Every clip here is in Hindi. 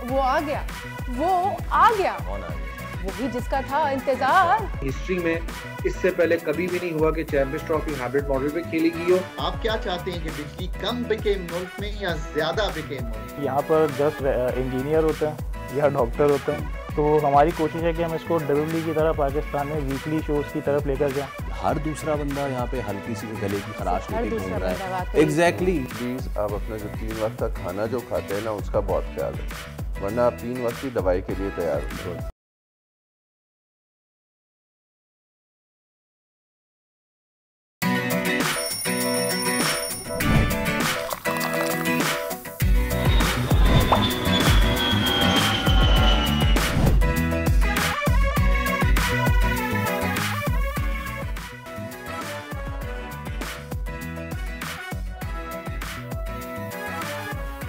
वो आ गया, वो आ गया। कौन आ गया? वही जिसका था इंतजार। हिस्ट्री में इससे पहले कभी भी नहीं हुआ कि चैंपियंस ट्रॉफी हाइब्रिड मॉडल पे खेली गई हो। आप क्या चाहते हैं कि बिजली कम बिके मुल्क में या ज्यादा बिके मुल्क में? यहाँ पर 10 इंजीनियर होते हैं या डॉक्टर होते हैं, तो हमारी कोशिश है कि हम इसको डब्ल्यूडब्ल्यूई की तरह पाकिस्तान में वीकली शोज की तरफ लेकर जाएं। हर दूसरा बंदा यहाँ पे हल्की सी गले की खराश हर लेके दूसरा घूम रहा बंदा है। वाकई। एग्जैक्टली। प्लीज़ आप अपना जो 3 वक्त का खाना जो खाते हैं ना उसका बहुत ख्याल रखें, वरना आप 3 वक्त की दवाई के लिए तैयार हो।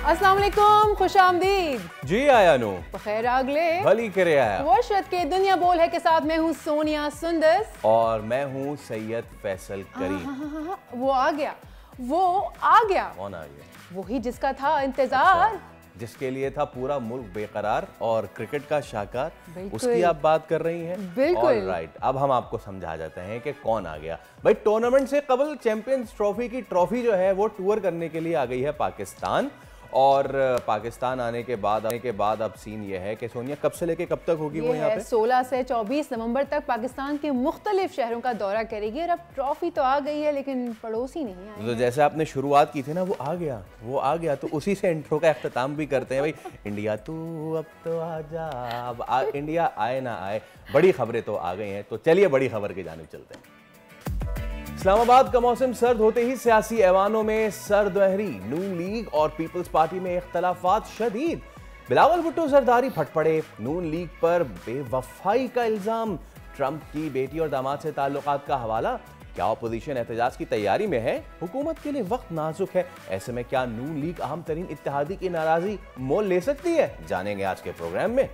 अस्सलाम वालेकुम, खुश आमदीद। जी आया नो बखैर आगले भली करे आया। वर्षत के दुनिया बोल है के साथ मैं हूँ सोनिया सुंदस। और मैं हूँ सैयद फैसल करीम। वो आ गया, वो आ गया। कौन आ गया? वही जिसका था इंतजार। जिसके लिए था पूरा मुल्क बेकरार और क्रिकेट का शाहकार, बिल्कुल। उसकी आप बात कर रही हैं। बिल्कुल। राइट, अब हम आपको समझा जाते हैं कि कौन आ गया। भाई टूर्नामेंट से कबल चैंपियंस ट्रॉफी की ट्रॉफी जो है वो टूर करने के लिए आ गई है पाकिस्तान। और पाकिस्तान आने के बाद अब सीन ये है कि सोनिया कब से लेके कब तक होगी वो यहाँ पे? 16 से 24 नवंबर तक पाकिस्तान के मुख्तलिफ शहरों का दौरा करेगी। और अब ट्रॉफी तो आ गई है लेकिन पड़ोसी नहीं आए। तो जैसे आपने शुरुआत की थी ना, वो आ गया, तो उसी से इंट्रो का इख्तिताम भी करते हैं। भाई इंडिया तू अब तो आ जा, अब इंडिया आए ना आए, बड़ी खबरें तो आ गई हैं। तो चलिए बड़ी खबर की जानिब चलते हैं। इस्लामाबाद का मौसम सर्द होते ही सियासी ऐवानों में सरदहरी, नून लीग और पीपल्स पार्टी में इख्तलाफात शदीद। बिलावल भुट्टो जरदारी फट पड़े, नून लीग पर बेवफाई का इल्जाम, ट्रंप की बेटी और दामाद से ताल्लुकात का हवाला। क्या अपोजिशन एहतजाज की तैयारी में है? हुकूमत के लिए वक्त नाजुक है, ऐसे में क्या नून लीग अहम तरीन इत्तेहादी की नाराजगी मोल ले सकती है? जानेंगे आज के प्रोग्राम में।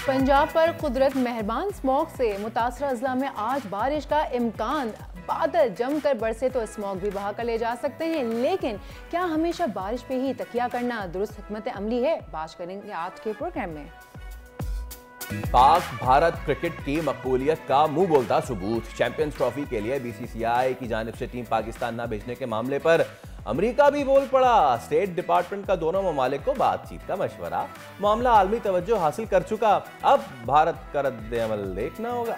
पंजाब पर कुदरत मेहरबान, स्मॉग से मुतासरा अजला में आज बारिश का इम्कान। बादल जमकर बरसे तो स्मॉग भी बहा कर ले जा सकते हैं, लेकिन क्या हमेशा बारिश पे ही तकिया करना दुरुस्त हिकमत अमली है? बात करेंगे आज के प्रोग्राम में। पाक भारत क्रिकेट की मकबूलियत का मुंह बोलता सबूत। चैंपियंस ट्रॉफी के लिए बीसीसीआई की जानिब से टीम पाकिस्तान न भेजने के मामले पर अमेरिका भी बोल पड़ा। स्टेट डिपार्टमेंट का दोनों ममालिक को बातचीत का मशवरा, मामला आलमी तवज्जो हासिल कर चुका, अब भारत का रद्द-ए-अमल देखना होगा।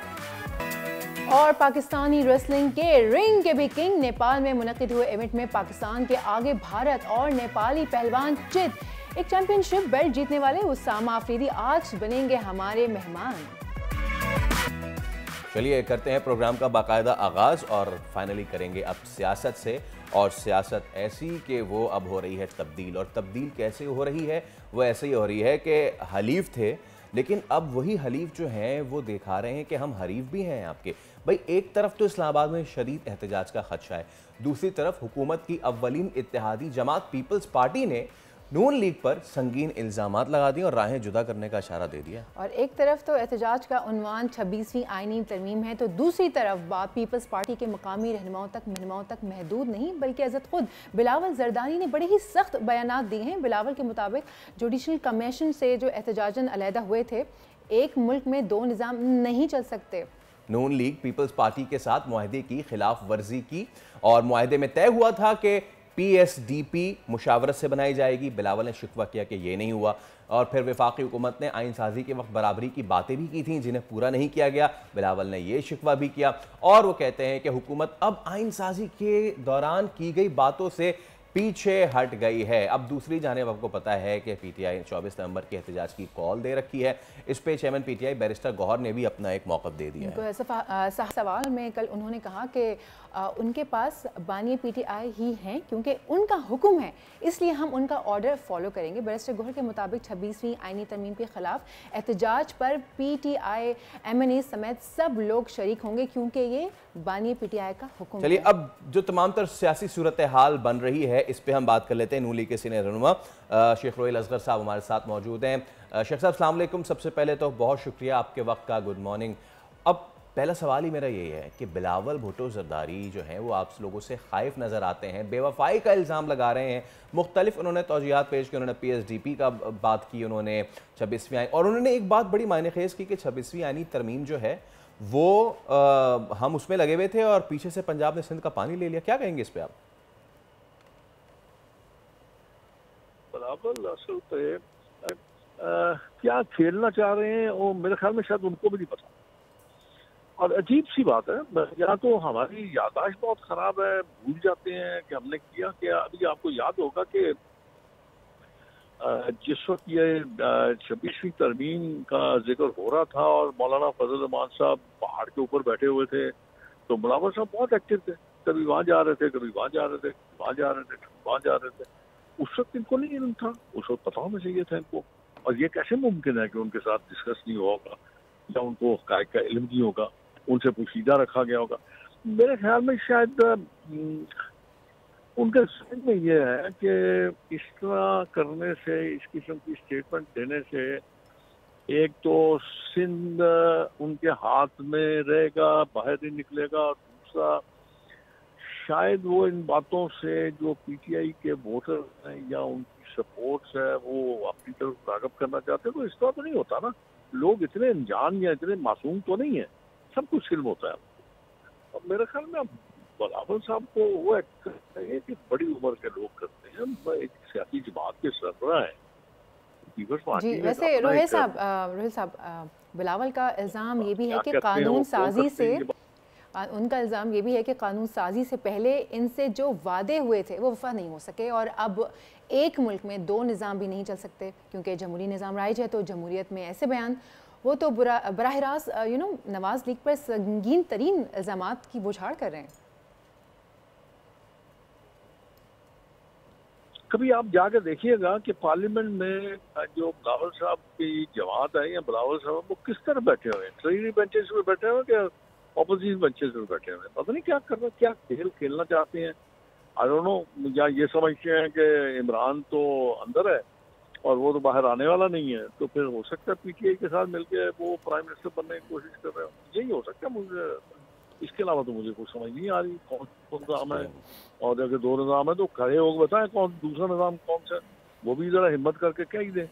और पाकिस्तानी रेसलिंग के रिंग के भी किंग नेपाल में मुनक्किद हुए इवेंट में पाकिस्तान के आगे भारत और नेपाली पहलवान चित। एक चैंपियनशिप बेल्ट जीतने वाले उसामा अफरीदी आज बनेंगे हमारे मेहमान। चलिए करते हैं प्रोग्राम का बाकायदा आगाज और फाइनली करेंगे अब सियासत से। और सियासत ऐसी कि वो अब हो रही है तब्दील। और तब्दील कैसे हो रही है? वो ऐसे ही हो रही है कि हलीफ थे, लेकिन अब वही हलीफ जो हैं वो दिखा रहे हैं कि हम हरीफ भी हैं आपके। भाई एक तरफ तो इस्लामाबाद में शदीद एहतजाज का खदशा है, दूसरी तरफ हुकूमत की अव्वलीन इत्तेहादी जमात पीपल्स पार्टी ने नून लीग पर संगीन इल्जामात लगा दिए और राहें जुदा करने का इशारा दे दिया। और एक तरफ तो एहतजाज का उन्वान 26वीं आईनी तरमीम है, तो दूसरी तरफ बात पीपल्स पार्टी के मकामी रहनुमाओं तक महदूद नहीं बल्कि अज़त खुद बिलावल जरदारी ने बड़े ही सख्त बयानात दिए हैं। बिलावल के मुताबिक जुडिशल कमीशन से जो एहतजाजन अलहदा हुए थे, एक मुल्क में दो निज़ाम नहीं चल सकते। नून लीग पीपल्स पार्टी के साथ मुआहदे की खिलाफ वर्जी की और मुआहदे में तय हुआ था कि PSDP मुशावरत से बनाई जाएगी। बिलावल ने शिकवा किया कि ये नहीं हुआ और फिर वफाकी हुकूमत ने आइन साजी के वक्त बराबरी की बातें भी की थी जिन्हें पूरा नहीं किया गया। बिलावल ने ये शिकवा भी किया और वो कहते हैं कि हुकूमत अब आइन साजी के दौरान की गई बातों से पीछे हट गई है। अब दूसरी जानिब आपको पता है कि पीटीआई 24 नवंबर के एहतजाज की कॉल दे रखी है। इस पे चेयरमैन पीटीआई बैरिस्टर गौहर ने भी अपना एक मौक़िफ़ दे दिया है। सवाल में कल उन्होंने कहा कि उनके पास बानी पीटीआई ही हैं क्योंकि उनका हुक्म है, इसलिए हम उनका ऑर्डर फॉलो करेंगे। बैरिस्टर गौहर के मुताबिक 26वीं आईनी तरमीम के खिलाफ एहतजाज पर पीटीआई MNE समेत सब लोग शरीक होंगे क्योंकि ये बानी पीटीआई का हुक्म है। चलिए अब जो तमाम तर सियासी सूरत हाल बन रही है इस पे हम बात कर लेते हैं। नून लीग के सीनियर रहनुमा शेख रोहिल असगर साहब हमारे साथ मौजूद हैं। शेख साहब अस्सलाम वालेकुम। सबसे पहले तो बहुत शुक्रिया आपके वक्त का, गुड मॉर्निंग। अब पहला सवाल ही मेरा यही है कि बिलावल भुट्टो जरदारी जो हैं वो आप लोगों से खाइफ नज़र आते हैं, बेवफाई का इल्ज़ाम लगा रहे हैं, मुख्तलिफ उन्होंने तौजियात पेश की, उन्होंने PSDP का बात की, उन्होंने 26वीं आईन, और उन्होंने एक बात बड़ी मायने खेज की कि 26वीं आईनी तरमीम जो है वो हम उसमें लगे हुए थे और पीछे से पंजाब ने सिंध का पानी ले लिया। क्या कहेंगे इस पर आप? बिलावल असल पे क्या खेलना चाह रहे हैं वो मेरे ख्याल में शायद उनको भी नहीं पता। और अजीब सी बात है, या तो हमारी याददाश्त बहुत खराब है, भूल जाते हैं कि हमने किया क्या। अभी आपको याद होगा कि जिस वक्त ये 26वीं तरमीम का जिक्र हो रहा था और मौलाना फजल रहमान साहब पहाड़ के ऊपर बैठे हुए थे, तो बिलावल साहब बहुत एक्टिव थे, कभी वहाँ जा रहे थे, कभी वहाँ जा रहे थे, वहाँ जा रहे थे, वहाँ जा रहे थे। उस वक्त इनको नहीं इल्म था, उस वक्त पता होना चाहिए था इनको। और ये कैसे मुमकिन है कि उनके साथ डिस्कस नहीं होगा या उनको हक़ाइक़ का इल्म नहीं होगा, उनसे पोशीदा रखा गया होगा। मेरे ख्याल में शायद उनके समझ में ये है कि इस तरह करने से, इस किस्म की स्टेटमेंट देने से, एक तो सिंध उनके हाथ में रहेगा, बाहर नहीं निकलेगा, और दूसरा शायद वो इन बातों से जो PTI के वोटर हैं या उनकी सपोर्ट्स है वो अपनी तरफ राग़ब करना चाहते हैं। तो इस तरह तो नहीं होता ना, लोग इतने अनजान या इतने मासूम तो नहीं है, सब कुछ इल्म होता है। और मेरे ख्याल में बिलावल साहब को वो है कि बड़ी उम्र के लोग करते हैं, एक सियासी जमात के सरबराह है, पीपल्स पार्टी। जी, वैसे रोहित साहब बिलावल का इल्ज़ाम ये भी है कि कानून साजी से, उनका इल्ज़ाम ये भी है कि कानून साजी से पहले इनसे जो वादे हुए थे वो वफा नहीं हो सके, और अब एक मुल्क में दो निज़ाम भी नहीं चल सकते क्योंकि जमहूरी निज़ाम राइज है। तो जमहूरियत में ऐसे बयान वो तो बराह रास्त नवाज लीग पर संगीन तरीन इल्ज़ामात की बुझाड़ कर रहे हैं। कभी आप जाकर देखिएगा कि पार्लियामेंट में जो बिलावल साहब की जमात है या बिलावल साहब वो किस तरह बैठे हुए हैं, ट्रेजरी बेंचेस पे बैठे हुए हैं, ऑपोजिशन बेंचेस पे बैठे हुए हैं, पता नहीं क्या कर रहे, क्या खेल खेलना चाहते हैं। आई डोंट नो, या ये समझते हैं कि इमरान तो अंदर है और वो तो बाहर आने वाला नहीं है, तो फिर हो सकता है PTI के साथ मिलकर वो प्राइम मिनिस्टर बनने की कोशिश कर रहे हो, यही हो सकता है। मुझे इसके अलावा तो मुझे कुछ समझ नहीं आ रही कौन निज़ाम है, और अगर दो निज़ाम है तो खड़े होकर बताएं कौन दूसरा निज़ाम कौन सा, वो भी ज़रा हिम्मत करके कह ही दें,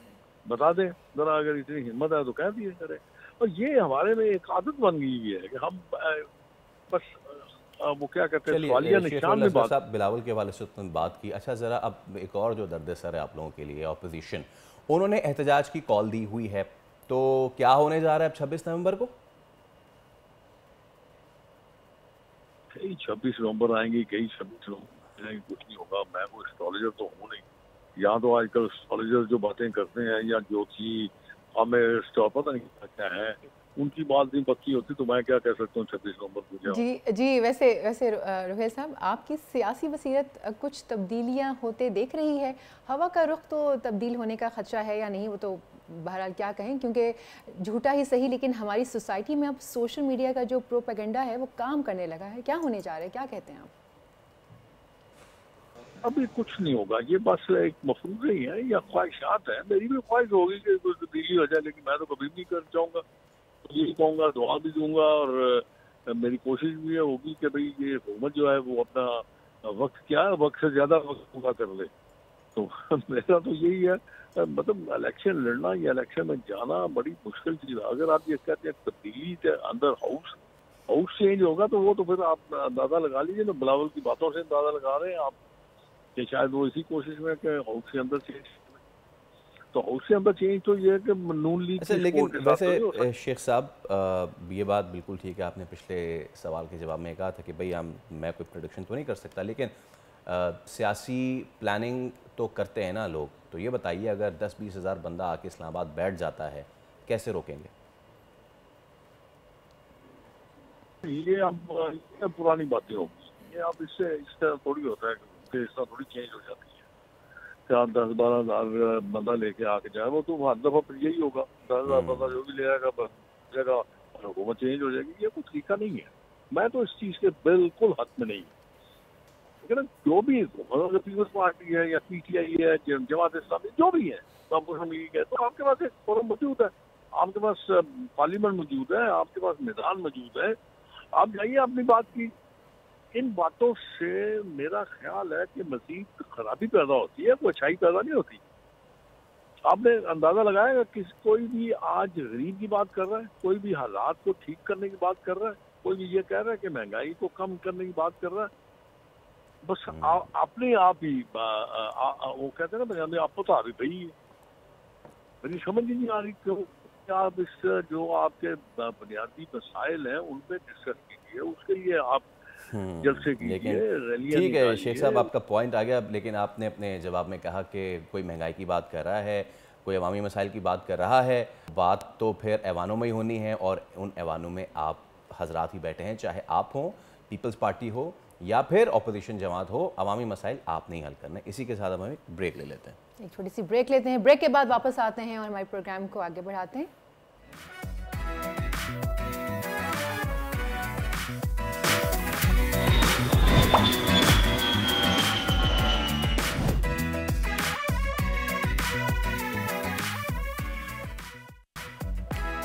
बता दें ज़रा, अगर इतनी हिम्मत है तो कह दिए करें। और ये हमारे में एक आदत बन गई है कि हम बस वो क्या कहते हैं, सवालिया निशान में बात। बिलावल के हवाले से बात की। अच्छा, ज़रा अब एक और जो दर्द सर है आप लोगों के लिए, अपोजिशन, उन्होंने एहतजाज की कॉल दी हुई है, तो क्या होने जा रहा है अब 26 नवंबर को? कई 26 नवंबर आएंगी, कई 26 नवंबर आएंगी, कुछ नहीं होगा। मैं कोई एस्ट्रोलॉजर तो हूँ नहीं, या तो आजकल एस्ट्रोलॉजर जो बातें करते हैं या जो कि हमें पता नहीं क्या है, उनकी बात नहीं पक्की होती, तो मैं क्या कह सकता हूँ 26 नवंबर को। जी वैसे रोहित साहब, आपकी सियासी बसीरत कुछ तब्दीलियाँ होते देख रही है? हवा का रुख तो तब्दील होने का खदशा है या नहीं, वो तो बहरहाल क्या कहें, क्योंकि झूठा ही सही लेकिन हमारी सोसाइटी में अब सोशल मीडिया का जो प्रोपेगेंडा है वो काम करने लगा है। क्या होने जा रहा है, क्या कहते हैं आप? अभी कुछ नहीं होगा, ये बस एक मफरूज़े ही है या ख्वाहिशात है। मेरी भी ख्वाहिश होगी कि कुछ तब्दीली हो जाए, लेकिन मैं तो कभी नहीं कर जाऊँगा, तो यही कहूँगा, दुआ भी दूंगा, और मेरी कोशिश भी ये होगी कि भाई ये हुकूमत जो है वो अपना वक्त क्या है, वक्त से ज़्यादा वक्त पूरा कर ले। तो मेरा तो यही है, मतलब इलेक्शन लड़ना या इलेक्शन में जाना बड़ी मुश्किल चीज़ है। अगर आप ये कहते हैं तब्दीली के अंदर हाउस चेंज होगा, तो वो तो फिर आप अंदाज़ा लगा लीजिए ना, बिलावल की बातों से अंदाज़ा लगा रहे हैं आप कि शायद वो इसी कोशिश में कि हाउस के अंदर चेंज, तो हाउस के अंदर चेंज तो ये है कि नून लीग। अच्छा, लेकिन वैसे शेख साहब ये बात बिल्कुल ठीक है, आपने पिछले सवाल के जवाब में कहा था कि भाई मैं कोई प्रेडिक्शन तो नहीं कर सकता, लेकिन सियासी प्लानिंग तो करते हैं ना लोग। तो ये बताइए, अगर 10-20 हज़ार बंदा आके इस्लामाबाद बैठ जाता है, कैसे रोकेंगे? ये अब पुरानी बातें होगी, ये अब इससे इस तरह थोड़ी होता है कि इस तरह थोड़ी चेंज हो जाती है। 10-12 हज़ार बंदा लेके आके जाए, वो तो हर दफ़ा फिर यही होगा, 10,000 बंदा जो भी ले आएगा जगह हुकूमत चेंज हो जाएगी। ये कोई तरीका नहीं है, मैं तो इस चीज़ के बिल्कुल हक में नहीं। लेकिन जो भी मतलब पीपल्स पार्टी है या PTI है, जमात इस्लामी जो भी है, तो आपको हम यही कहते, तो आपके पास एक फोरम मौजूद है, आपके पास पार्लियामेंट मौजूद है, आपके पास मैदान मौजूद है, आप जाइए अपनी बात की। इन बातों से मेरा ख्याल है कि मजीद खराबी पैदा होती है, कोई अच्छाई पैदा नहीं होती। आपने अंदाजा लगाया कि कोई भी आज गरीब की बात कर रहा है, कोई भी हालात को ठीक करने की बात कर रहा है, कोई भी ये कह रहा है कि महंगाई को कम करने की बात कर रहा है। बस अपने आप ही वो कहते हैं ना पंजाबी में, आपको तो आ रही भाई है। मेरी समझ ही नहीं आ रही क्यों आप इस जो आपके बुनियादी मसाइल हैं उन पर डिस्कस कीजिए, उसके लिए आप जलसे कीजिए, रैलियां ठीक है निकालिए। शेख साहब, आपका पॉइंट आ गया, लेकिन आपने अपने जवाब में कहा कि कोई महंगाई की बात कर रहा है, कोई अवामी मसाइल की बात कर रहा है। बात तो फिर ऐवानों में ही होनी है, और उन ऐवानों में आप हजरात ही बैठे हैं, चाहे आप हों, पीपल्स पार्टी हो या फिर अपोजिशन जमात हो, अवामी मसाइल आप नहीं हल करना। इसी के साथ हम एक ब्रेक ले लेते हैं, एक छोटी सी ब्रेक लेते हैं। ब्रेक के बाद वापस आते हैं और हमारे प्रोग्राम को आगे बढ़ाते हैं।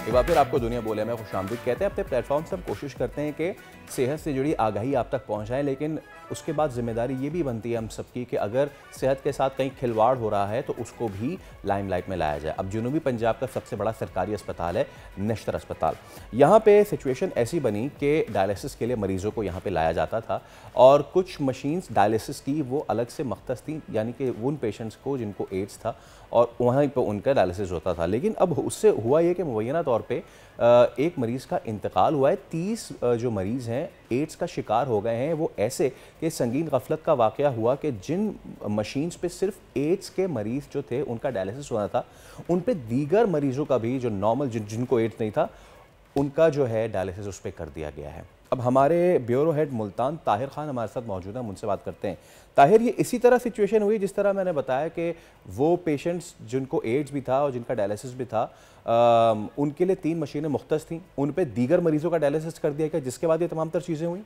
एक बार फिर आपको दुनिया बोले में खुशामदीद कहते हैं। अपने प्लेटफॉर्म से हम कोशिश करते हैं कि सेहत से जुड़ी आगाही आप तक पहुंचाएं, लेकिन उसके बाद जिम्मेदारी ये भी बनती है हम सबकी कि अगर सेहत के साथ कहीं खिलवाड़ हो रहा है तो उसको भी लाइमलाइट में लाया जाए। अब जनूबी पंजाब का सबसे बड़ा सरकारी अस्पताल है नश्तर अस्पताल। यहाँ पे सिचुएशन ऐसी बनी कि डायलिसिस के लिए मरीज़ों को यहाँ पे लाया जाता था, और कुछ मशीन्स डायलिसिस की वो अलग से मख्तस थी, यानी कि उन पेशेंट्स को जिनको एड्स था और वहीं पर उनका डायलिसिस होता था। लेकिन अब उससे हुआ ये कि मुबैना तौर पे एक मरीज़ का इंतकाल हुआ है। 30 जो मरीज़ हैं एड्स का शिकार हो गए हैं। वो ऐसे कि संगीन गफलत का वाक़या हुआ कि जिन मशीन्स पे सिर्फ एड्स के मरीज़ जो थे उनका डायलिसिस होना था, उन पे दीगर मरीज़ों का भी जो नॉर्मल जिनको एड्स नहीं था उनका जो है डायलिसिस उस पर कर दिया गया है। अब हमारे ब्यूरो हेड मुल्तान ताहिर खान हमारे साथ मौजूद हैं, उनसे बात करते हैं। ताहिर, ये इसी तरह सिचुएशन हुई जिस तरह मैंने बताया कि वो पेशेंट्स जिनको एड्स भी था और जिनका डायलिसिस भी था, उनके लिए 3 मशीनें मुख्तस थीं, उन पे दीगर मरीजों का डायलिसिस कर दिया गया, जिसके बाद ये तमाम तर चीज़ें हुई।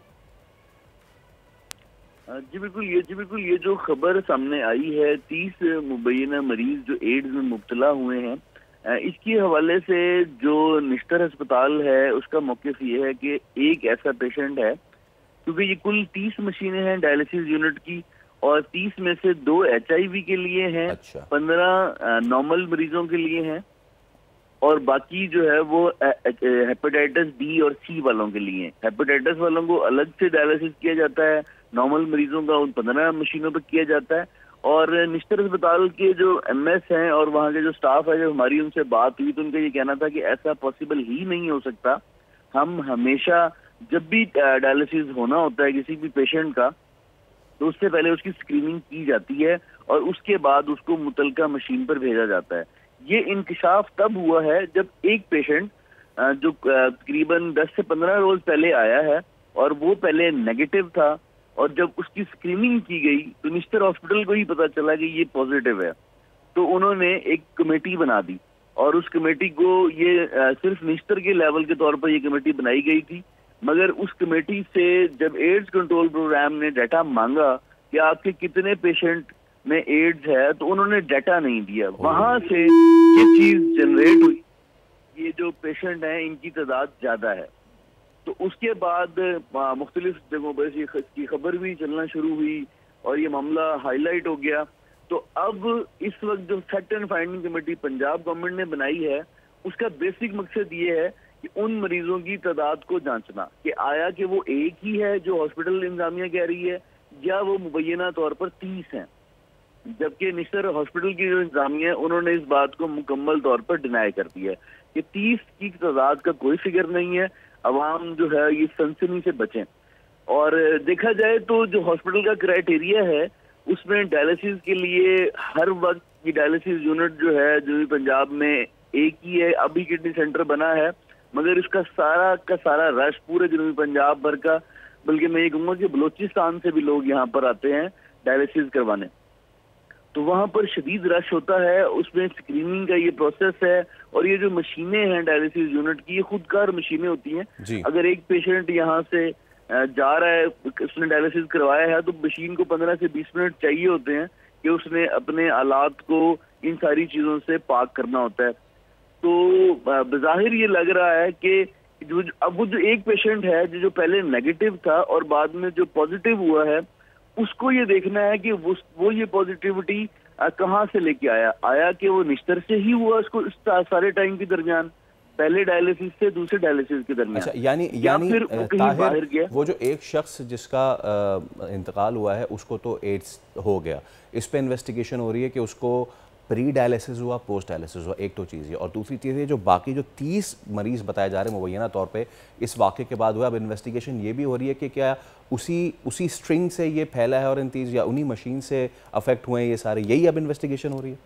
जी बिल्कुल, ये जो खबर सामने आई है 30 मुबैना मरीज जो एड्स में मुब्तला हुए हैं, इसके हवाले से जो निश्तर अस्पताल है उसका मौक़िफ़ ये है कि एक ऐसा पेशेंट है, क्योंकि ये कुल 30 मशीनें हैं डायलिसिस यूनिट की, और 30 में से 2 HIV के लिए हैं, 15 नॉर्मल मरीजों के लिए हैं, और बाकी जो है वो हेपेटाइटिस B और C वालों के लिए। हेपेटाइटिस वालों को अलग से डायलिसिस किया जाता है, नॉर्मल मरीजों का उन 15 मशीनों पर किया जाता है। और निश्तर अस्पताल के जो MS हैं और वहाँ के जो स्टाफ है, जब हमारी उनसे बात हुई तो उनका ये कहना था कि ऐसा पॉसिबल ही नहीं हो सकता। हम हमेशा जब भी डायलिसिस होना होता है किसी भी पेशेंट का, तो उससे पहले उसकी स्क्रीनिंग की जाती है और उसके बाद उसको मुतलका मशीन पर भेजा जाता है। ये इंकशाफ तब हुआ है जब एक पेशेंट जो तकरीबन 10 से 15 रोज पहले आया है और वो पहले नेगेटिव था, और जब उसकी स्क्रीनिंग की गई तो निश्तर हॉस्पिटल को ही पता चला कि ये पॉजिटिव है। तो उन्होंने एक कमेटी बना दी, और उस कमेटी को ये सिर्फ निश्तर के लेवल के तौर पर ये कमेटी बनाई गई थी, मगर उस कमेटी से जब एड्स कंट्रोल प्रोग्राम ने डाटा मांगा कि आपके कितने पेशेंट में एड्स है, तो उन्होंने डाटा नहीं दिया। वहां से ये चीज जनरेट हुई, ये जो पेशेंट हैं इनकी तादाद ज्यादा है। तो उसके बाद मुख्तलिफ जगहों पर इसकी खबर भी चलना शुरू हुई और ये मामला हाईलाइट हो गया। तो अब इस वक्त जो fact and finding committee Punjab government ने बनाई है, उसका बेसिक मकसद ये है कि उन मरीजों की तादाद को जांचना कि आया कि वो एक ही है जो हॉस्पिटल इंतजामिया कह रही है, या वो मुबैना तौर पर 30 हैं। जबकि निश्तर हॉस्पिटल की जो इंतजामिया है उन्होंने इस बात को मुकम्मल तौर पर डिनाई कर दिया है कि 30 की तादाद का कोई फिगर नहीं है। अवाम जो है ये सनसनी से बचें। और देखा जाए तो जो हॉस्पिटल का क्राइटेरिया है उसमें डायलिसिस के लिए हर वक्त ये डायलिसिस यूनिट जो है जो पंजाब में एक ही है, अभी किडनी सेंटर बना है, मगर इसका सारा का सारा रश पूरे जनूबी पंजाब भर का, बल्कि मैं ये कहूँगा कि बलोचिस्तान से भी लोग यहाँ पर आते हैं डायलिसिस करवाने। तो वहाँ पर शदीद रश होता है, उसमें स्क्रीनिंग का ये प्रोसेस है, और ये जो मशीनें हैं डायलिसिस यूनिट की, ये खुदकार मशीनें होती हैं। अगर एक पेशेंट यहाँ से जा रहा है, उसने डायलिसिस करवाया है, तो मशीन को 15 से 20 मिनट चाहिए होते हैं कि उसने अपने आलात को इन सारी चीजों से पाक करना होता है। तो बज़ाहिर ये लग रहा है कि अब वो जो एक पेशेंट है जो पहले नेगेटिव था और बाद में जो पॉजिटिव हुआ है, उसको ये देखना है कि वो ये पॉजिटिविटी कहाँ से लेके आया कि वो निश्तर से ही हुआ उसको इस सारे टाइम के दरमियान, पहले डायलिसिस से दूसरे डायलिसिस के दरमियान। अच्छा, यानी फिर वो कहीं बाहर गया। वो जो एक शख्स जिसका इंतकाल हुआ है उसको तो एड्स हो गया, इस पे इन्वेस्टिगेशन हो रही है कि उसको प्री डायलिसिस हुआ, पोस्ट डायलिसिस हुआ, एक तो चीज़ है। और दूसरी चीज़ है जो बाकी जो 30 मरीज़ बताए जा रहे हैं मुबैना तौर पे इस वाक़े के बाद हुआ, अब इन्वेस्टिगेशन ये भी हो रही है कि क्या उसी स्ट्रिंग से ये फैला है और इन 30 या उन्हीं मशीन से अफेक्ट हुए हैं ये सारे, यही अब इन्वेस्टिगेशन हो रही है?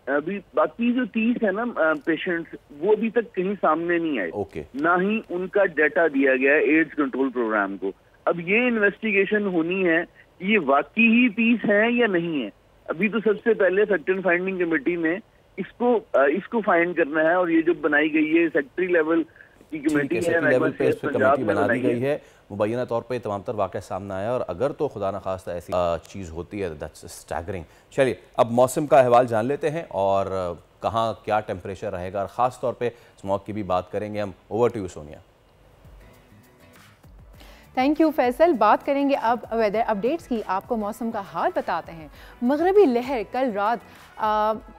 अभी बाकी जो 30 है ना पेशेंट्स, वो अभी तक कहीं सामने नहीं आए। ओके। ना ही उनका डाटा दिया गया है एड्स कंट्रोल प्रोग्राम को। अब ये इन्वेस्टिगेशन होनी है ये वाकई ही 30 है या नहीं है। अभी तो सबसे पहले फैक्ट एंड फाइंडिंग कमेटी ने इसको फाइंड करना है, और ये जो बनाई गई है सेक्रेटरी लेवल की कमेटी है, लेवल पे कमेटी बना दी गई है, मुबैना तौर पे तमाम तर वाक़या सामने आया, और अगर तो खुदा न खास्ता ऐसी चीज़ होती है दैट्स स्टैगरिंग। चलिए अब मौसम का अहवाल जान लेते हैं और कहाँ क्या टेम्परेचर रहेगा, और ख़ास तौर पे स्मॉग की भी बात करेंगे हम। Over to you Sonia. Thank you Faisal. बात करेंगे अब वेदर अपडेट्स की। आपको मौसम का हाल बताते हैं। मगरबी लहर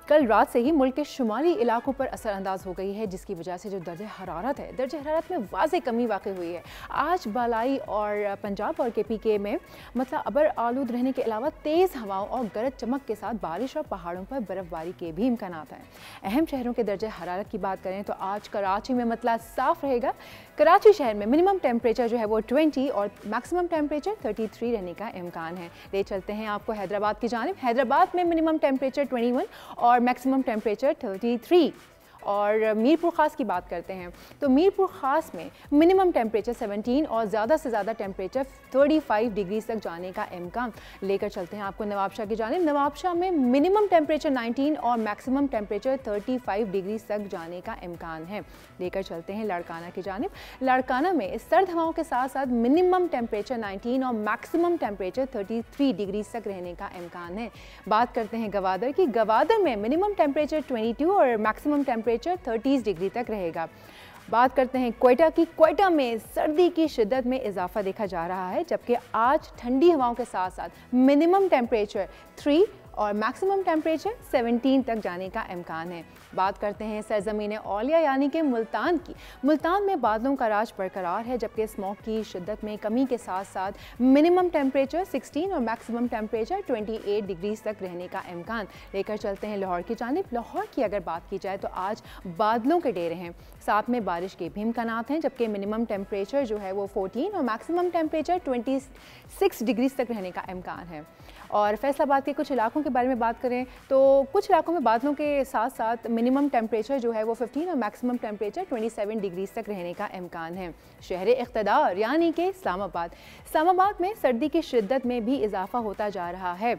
कल रात से ही मुल्क के शुमाली इलाकों पर असरअंदाज हो गई है, जिसकी वजह से जो दर्ज हरारत है, दर्ज हरारत में वाज़े कमी वाक़ हुई है। आज बालाई और पंजाब और KPK में मतलब अबर आलूद रहने के अलावा तेज़ हवाओं और गरज चमक के साथ बारिश और पहाड़ों पर बर्फ़बारी के भी इम्कानात हैं। अहम शहरों के दर्ज हरारत की बात करें तो आज कराची में मतलब साफ़ रहेगा। कराची शहर में मिनिमम टेम्परेचर जो है वो 20 और मैक्सिमम टेम्परेचर 33 रहने का इम्कान है। ले चलते हैं आपको हैदराबाद की जानिब। हैदराबाद में मिनिमम टेम्परेचर 21 और मैक्सिमम टेम्परेचर 33। और मीरपुर ख़ास की बात करते हैं तो मीरपुर ख़ास में मिनिमम टेम्परेचर 17 और ज़्यादा से ज़्यादा टेम्परेचर 35 डिग्री तक जाने का इम्कान। लेकर चलते हैं आपको नवाबशाह की जानिब। नवाबशाह में मिनिमम टेम्परेचर 19 और मैक्सिमम टेम्परेचर 35 डिग्री तक जाने का इम्कान है। लेकर चलते हैं लाड़काना की जानिब। लाड़काना में सर्द हवाओं के साथ साथ मिनिमम टेम्परेचर 19 और मैक्सिमम टेम्परेचर 33 डिग्री तक रहने का इम्कान है। बात करते हैं गवादर की। गवादर में मिनिमम टेम्परेचर 22 और मैक्सिमम टेम्परेचर 30 डिग्री तक रहेगा। बात करते हैं क्वेटा की। क्वेटा में सर्दी की शिद्दत में इजाफा देखा जा रहा है, जबकि आज ठंडी हवाओं के साथ साथ मिनिमम टेम्परेचर 3 और मैक्सिमम टेम्परेचर 17 तक जाने का इम्कान है। बात करते हैं सरजमीन औलिया यानी कि मुल्तान की। मुल्तान में बादलों का राज बरकरार है, जबकि स्मॉग की शिद्दत में कमी के साथ साथ मिनिमम टेम्परेचर 16 और मैक्सिमम टेम्परेचर 28 डिग्री तक रहने का इम्कान। लेकर चलते हैं लाहौर की जानिब। लाहौर की अगर बात की जाए तो आज बादलों के डेरे हैं, साथ में बारिश के भी इम्कानात हैं, जबकि मिनिमम टेम्परेचर जो है वो 14 और मैक्सिमम टेम्परेचर 26 डिग्री तक रहने का इम्कान है। और फैसलाबाद के कुछ इलाकों के बारे में बात करें तो कुछ इलाकों में बादलों के साथ साथ मिनिमम टेम्परेचर जो है वो 15 और मैक्सिमम टेम्परेचर 27 डिग्री तक रहने का इम्कान है। शहर इख्तदार यानी कि इस्लामाबाद में सर्दी की शिद्दत में भी इजाफा होता जा रहा है।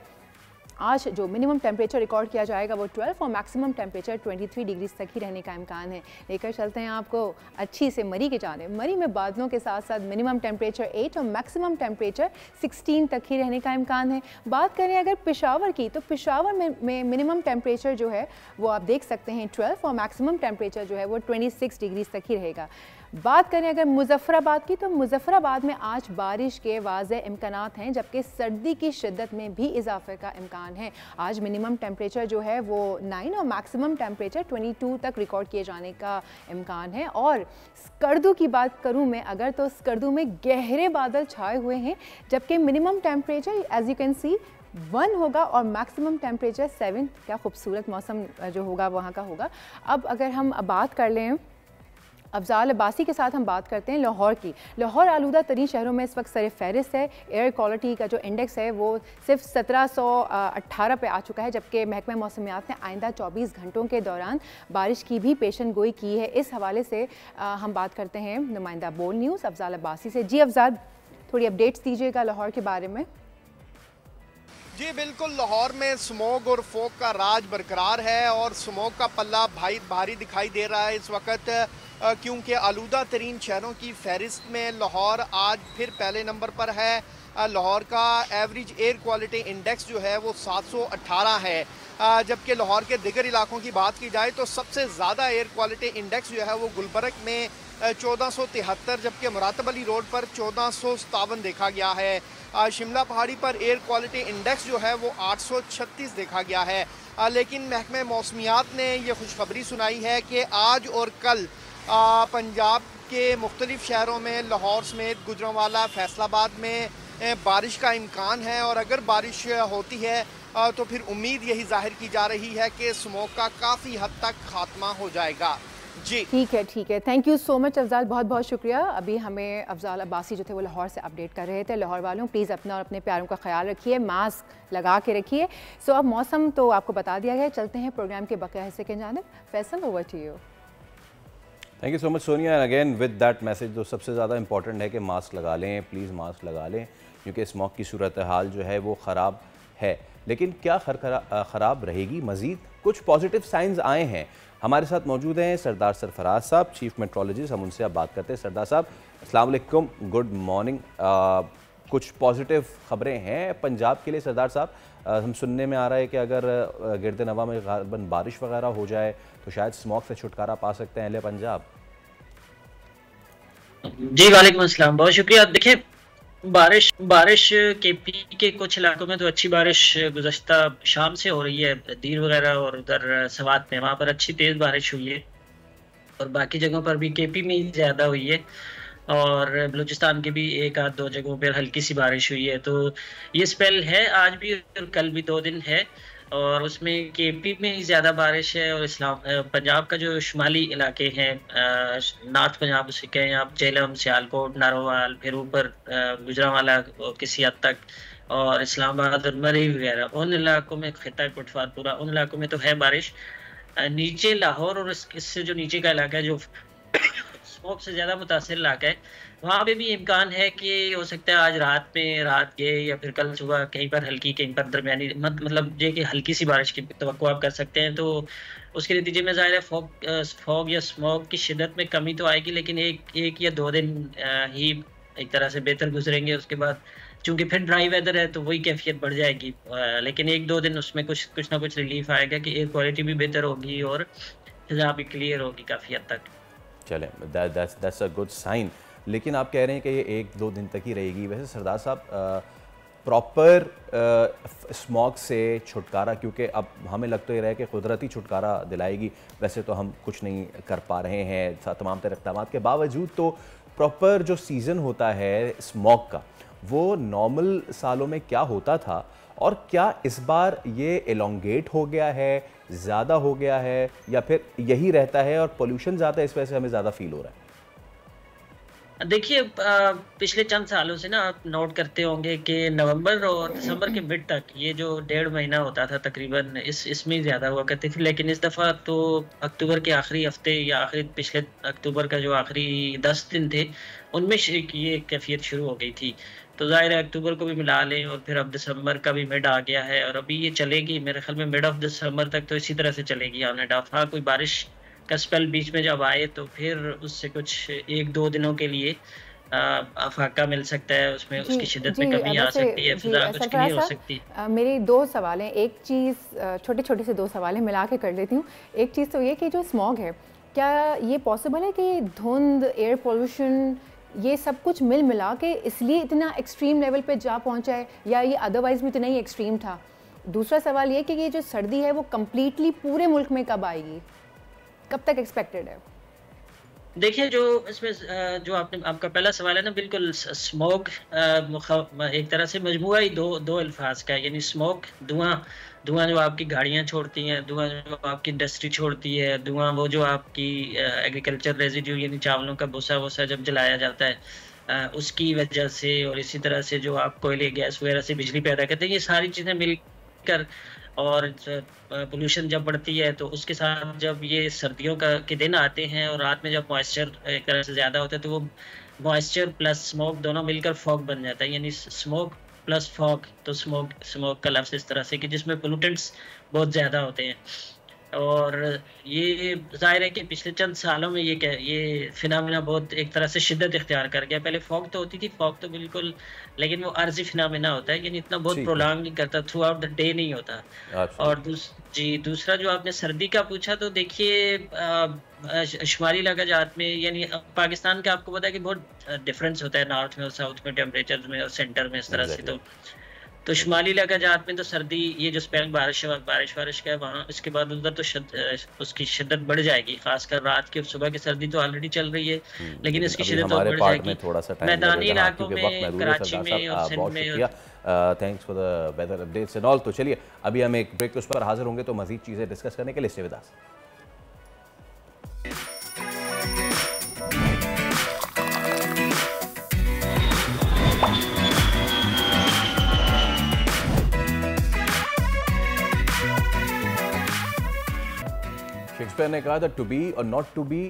आज जो मिनिमम टेम्परेचर रिकॉर्ड किया जाएगा वो 12 और मैक्सिमम टेम्परेचर 23 डिग्री तक ही रहने का इम्कान है। लेकर चलते हैं आपको अच्छी से मरी के जाने। मरी में बादलों के साथ साथ मिनिमम टेम्परेचर 8 और मैक्सिमम टेम्परेचर 16 तक ही रहने का इम्कान है। बात करें अगर पेशावर की तो पेशावर में मिनिमम टेम्परेचर जो है वो आप देख सकते हैं 12 और मैक्सिमम टेम्परेचर जो है वो 26 डिग्री तक ही रहेगा। बात करें अगर मुजफ्फराबाद की तो मुजफ्फराबाद में आज बारिश के वाज़े इम्कानात हैं, जबकि सर्दी की शिद्दत में भी इजाफे का इम्कान है। आज मिनिमम टेम्परेचर जो है वो 9 और मैक्सिमम टेम्परेचर 22 तक रिकॉर्ड किए जाने का इम्कान है। और स्कर्दू की बात करूं मैं अगर तो स्कर्दू में गहरे बादल छाए हुए हैं, जबकि minimum temperature as you can see 1 होगा और मैक्सिमम टेम्परेचर 7। क्या खूबसूरत मौसम जो होगा वहाँ का होगा। अब अगर हम बात कर लें अफजाल अब्बासी के साथ हम बात करते हैं लाहौर की। लाहौर आलूदा तरीन शहरों में इस वक्त सर फहरिस्त है। एयर क्वालिटी का जो इंडेक्स है वो सिर्फ 1718 पे आ चुका है, जबकि महकमा मौसमियात ने आइंदा 24 घंटों के दौरान बारिश की भी पेशन गोई की है। इस हवाले से हम बात करते हैं नुमाइंदा बोल न्यूज़ अफजाल अब्बासी से। जी अफजाल, थोड़ी अपडेट्स दीजिएगा लाहौर के बारे में। जी बिल्कुल, लाहौर में स्मोग और फोग का राज बरकरार है और स्मोग का पल्ला भारी दिखाई दे रहा है इस वक्त, क्योंकि आलूदा तरीन शहरों की फहरिस्त में लाहौर आज फिर पहले नंबर पर है। लाहौर का एवरेज एयर क्वालिटी इंडेक्स जो है वो 718 है। जबकि लाहौर के दिगर इलाकों की बात की जाए तो सबसे ज़्यादा एयर क्वालिटी इंडेक्स जो है वो गुलबर्ग में 1473, जबकि मुरातब अली रोड पर 1457 देखा गया है। शिमला पहाड़ी पर एयर क्वालिटी इंडेक्स जो है वो 836 देखा गया है। लेकिन महकमे मौसमियात ने यह खुशखबरी सुनाई है कि आज और कल पंजाब के मुख्तलिफ शहरों में लाहौर समेत गुजरांवाला, फैसलाबाद में बारिश का इम्कान है, और अगर बारिश होती है तो फिर उम्मीद यही जाहिर की जा रही है कि स्मोक का काफ़ी हद तक खात्मा हो जाएगा। जी ठीक है, thank you so much Afzal, बहुत बहुत शुक्रिया। अभी हमें अफजाल अब्बासी जो थे वो लाहौर से अपडेट कर रहे थे। लाहौर वालों प्लीज़ अपना और अपने प्यारों का ख्याल रखिए, मास्क लगा के रखिए। सो अब मौसम तो आपको बता दिया गया, चलते हैं प्रोग्राम के बकिया हिस्से के जानिब। Faisal, over to you. Thank you so much Sonia. And again with that message, जो सबसे ज़्यादा इंपॉर्टेंट है कि मास्क लगा लें, प्लीज़ मास्क लगा लें, क्योंकि स्मोक की सूरत हाल जो है वो ख़राब है। लेकिन क्या ख़राब रहेगी मज़ीद? कुछ पॉजिटिव साइंस आए हैं। हमारे साथ मौजूद हैं सरदार सरफराज साहब, चीफ मेट्रोलॉजिस्ट। हम उनसे अब बात करते हैं। सरदार साहब अस्सलाम वालेकुम, गुड मॉर्निंग। कुछ पॉजिटिव ख़बरें हैं पंजाब के लिए सरदार साहब? हम सुनने में आ रहा है कि अगर गिरद नवा में गालिबन बारिश वगैरह हो जाए तो शायद स्मोक से छुटकारा पा सकते हैं अहले पंजाब। जी वालेकुम अस्सलाम, बहुत शुक्रिया। देखिए, बारिश केपी के कुछ इलाकों में तो अच्छी बारिश गुज़श्ता शाम से हो रही है, दीर वगैरह और उधर सवात में, वहाँ पर अच्छी तेज़ बारिश हुई है, और बाकी जगहों पर भी केपी में ही ज़्यादा हुई है, और बलूचिस्तान के भी एक आध दो जगहों पर हल्की सी बारिश हुई है। तो ये स्पेल है, आज भी और कल भी 2 दिन है, और उसमें केपी में ही ज़्यादा बारिश है। और पंजाब का जो शुमाली इलाके हैं, नॉर्थ पंजाब उसे कहें आप, झेलम, सियालकोट, नारोवाल, फिर ऊपर गुजरांवाला किसी हद तक, और इस्लामाबाद और मरी वगैरह, उन इलाकों में, खिता कोटफातपुरा, उन इलाकों में तो है बारिश। नीचे लाहौर और इससे जो नीचे का इलाका है, जो स्मोक से ज़्यादा मुतासिर इलाका है, वहाँ पे भी इम्कान है कि हो सकता है आज रात के या फिर कल सुबह कहीं पर हल्की, कहीं पर दरमियानी, मतलब ये कि हल्की सी बारिश की तवक्को आप कर सकते हैं। तो उसके नतीजे में ज़ाहिर है फॉग या स्मोक की शिद्दत में कमी तो आएगी, लेकिन एक या 2 दिन ही एक तरह से बेहतर गुजरेंगे। उसके बाद चूँकि फिर ड्राई वेदर है तो वही कैफियत बढ़ जाएगी, लेकिन 1-2 दिन उसमें कुछ ना कुछ रिलीफ आएगा कि एयर क्वालिटी भी बेहतर होगी और फिज़ा भी क्लियर होगी काफ़ी हद तक। चलें, दैट्स अ गुड साइन। लेकिन आप कह रहे हैं कि ये 1-2 दिन तक ही रहेगी। वैसे सरदार साहब, प्रॉपर स्मॉग से छुटकारा, क्योंकि अब हमें लग तो ये रहा है कि कुदरती छुटकारा दिलाएगी, वैसे तो हम कुछ नहीं कर पा रहे हैं तमाम तरह इक़दामात के बावजूद, तो प्रॉपर जो सीज़न होता है स्मॉग का, वो नॉर्मल सालों में क्या होता था, और क्या इस बार ये एलोंगेट हो गया है, ज़्यादा हो गया है, या फिर यही रहता है और पोल्यूशन ज़्यादा है, इस वजह से हमें ज़्यादा फील हो रहा है? देखिए, पिछले चंद सालों से ना आप नोट करते होंगे कि नवंबर और दिसंबर के मिड तक ये जो 1.5 महीना होता था तकरीबन, इसमें ज़्यादा हुआ करती थी। लेकिन इस दफ़ा तो अक्टूबर के आखिरी हफ्ते या पिछले अक्टूबर का जो आखिरी 10 दिन थे, उनमें ये कैफियत शुरू हो गई थी। तो ज़ाहिर है अक्टूबर को भी मिला लें, और फिर अब दिसंबर का भी मिड आ गया है, और अभी ये चलेगी मेरे ख्याल में मिड ऑफ दिसंबर तक तो इसी तरह से चलेगी ऑन एंड ऑफ। हाँ, कोई बारिश का स्पेल बीच में जब आए तो फिर उससे कुछ 1-2 दिनों के लिए फाका मिल सकता है, उसमें उसकी शिद्दत में कमी आ सकती है, फिजा कुछ क्लियर हो सकती है। मेरी 2 सवाल हैं। एक चीज़, छोटे से 2 सवाल हैं, मिला के कर लेती हूँ। एक चीज़ तो ये कि जो स्मॉग है, क्या ये पॉसिबल है कि धुंध, एयर पोल्यूशन, ये सब कुछ मिला के इसलिए इतना एक्सट्रीम लेवल पे जा पहुँचा है, या ये अदरवाइज़ भी इतना ही एक्सट्रीम था? दूसरा सवाल ये कि ये जो सर्दी है वो कम्प्लीटली पूरे मुल्क में कब आएगी, कब तक एक्सपेक्टेड है? देखिए, जो इसमें जो आपका पहला सवाल है ना, बिल्कुल स्मोक एक तरह से मजमुआ ही दो अल्फाज का है, यानी स्मोक धुआं जो आपकी गाड़ियां छोड़ती हैं, धुआं जो आपकी इंडस्ट्री छोड़ती है, धुआं वो जो आपकी एग्रीकल्चर रेजिड्यू यानी चावलों का भूसा वूसा जब जलाया जाता है उसकी वजह से, और इसी तरह से जो आप कोयले, गैस वगैरह से बिजली पैदा करते हैं, ये सारी चीज़ें मिलकर, और पोल्यूशन जब बढ़ती है तो उसके साथ जब ये सर्दियों के दिन आते हैं और रात में जब मॉइस्चर एक तरह से ज़्यादा होता है, तो वो मॉइस्चर प्लस स्मोक दोनों मिलकर फॉग बन जाता है, यानी स्मोक प्लस फॉग। तो स्मोक का लफ्ज़ इस तरह से कि जिसमें पोल्यूटेंट्स बहुत ज़्यादा होते हैं। और ये ज़ाहिर है कि पिछले चंद सालों में ये फिनोमेना बहुत एक तरह से शिद्दत इख्तियार कर गया। पहले फॉग तो होती थी, फॉग तो बिल्कुल, लेकिन वो अर्ज़ी फिनोमेना होता है, यानी इतना बहुत ठीक है। प्रोलॉन्ग नहीं करता, थ्रू आउट द डे नहीं होता। अच्छा। और दूसरा जो आपने सर्दी का पूछा, तो देखिए शुमाली इलाका जात में, यानी पाकिस्तान का आपको पता है कि बहुत डिफरेंस होता है नॉर्थ में और साउथ में, टेम्परेचर में और सेंटर में, इस तरह से। तो शुमाली इलाका जात में तो सर्दी, ये जो स्पेल बारिश का है वहाँ, इसके बाद उधर तो उसकी शिद्दत बढ़ जाएगी, खासकर रात की और सुबह की सर्दी तो ऑलरेडी चल रही है, लेकिन इसकी शिद्दत और बढ़ जाएगी थोड़ा सा मैदानी इलाकों में, कराची में और सिंध में। Thanks for the weather updates and all. तो चलिए अभी हम एक ब्रेक उस पर हाजिर होंगे, तो मजीद चीज़ें डिस्कस करने के लिए स्टे विद अस। शेक्सपियर ने कहा था टू बी और नॉट टू बी,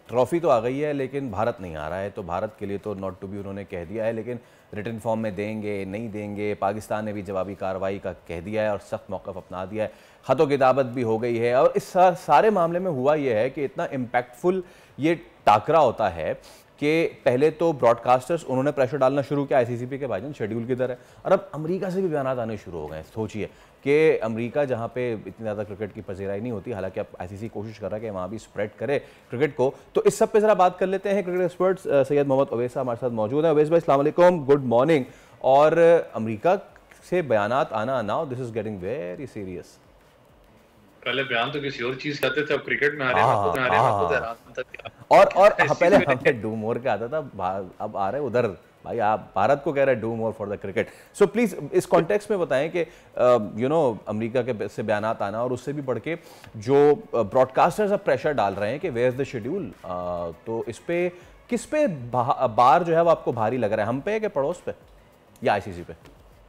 ट्रॉफी तो आ गई है लेकिन भारत नहीं आ रहा है, तो भारत के लिए तो नॉट टू बी उन्होंने कह दिया है, लेकिन रिटन फॉर्म में देंगे नहीं देंगे। पाकिस्तान ने भी जवाबी कार्रवाई का कह दिया है और सख्त मौक़िफ़ अपना दिया है, ख़तों की दावत भी हो गई है। और इस सारे मामले में हुआ ये है कि इतना इम्पैक्टफुल ये टाकरा होता है कि पहले तो ब्रॉडकास्टर्स उन्होंने प्रेशर डालना शुरू किया ICC के भाईजान शेड्यूल किधर है, और अब अमेरिका से भी बयान आने शुरू हो गए हैं। सोचिए कि अमेरिका जहाँ पे इतनी ज़्यादा क्रिकेट की पजीराई नहीं होती, हालांकि अब ICC कोशिश कर रहा है कि वहाँ भी स्प्रेड करे क्रिकेट को। तो इस सब पे ज़रा बात कर लेते हैं। क्रिकेट एक्सपर्ट्स सैयद मोहम्मद अवैस हमारे साथ मौजूद हैं। अवैस भाई अस्सलाम वालेकुम, गुड मॉर्निंग। और अमेरिका से बयानात आना, now this is getting very serious. पहले बयान तो किसी और चीज कहते थे, अब क्रिकेट में आ रहे हैं, और पहले हमें डू मोर का आता था, अब आ रहे उधर भाई, आप भारत को कह रहे हैं do more for the cricket. So please इस कॉन्टेक्स्ट में बताएं कि अमेरिका के से बयानात आना और उससे भी बढ़ के जो ब्रॉडकास्टर्स अब प्रेशर डाल रहे हैं कि वेयर इज द शेड्यूल, तो इस पे किस पे बार जो है वो आपको भारी लग रहा है, हम पे कि पड़ोस पे या ICC पे?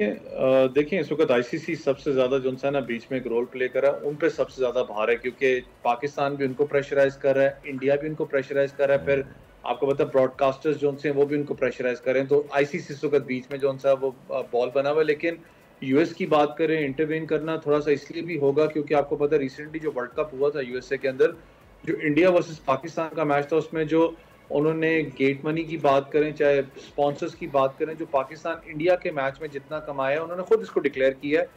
देखिए इस वक्त ICC सबसे ज्यादा जो है ना बीच में एक रोल प्ले कर रहा है, उन पे सबसे ज्यादा भार है, क्योंकि पाकिस्तान भी उनको प्रेशराइज कर रहा है, इंडिया भी उनको प्रेशराइज कर रहा है, फिर आपको पता है ब्रॉडकास्टर्स जो हैं वो भी उनको प्रेशराइज कर रहे हैं। तो ICC इस वक्त बीच में जो है वो बॉल बना हुआ है। लेकिन US की बात करें, इंटरवेन करना थोड़ा सा इसलिए भी होगा क्योंकि आपको पता है रिसेंटली जो वर्ल्ड कप हुआ था USA के अंदर, जो इंडिया वर्सेस पाकिस्तान का मैच था, उसमें जो उन्होंने गेट मनी की बात करें, चाहे स्पॉन्सर्स की बात करें, जो पाकिस्तान इंडिया के मैच में जितना कमाया, उन्होंने खुद इसको डिक्लेयर किया है,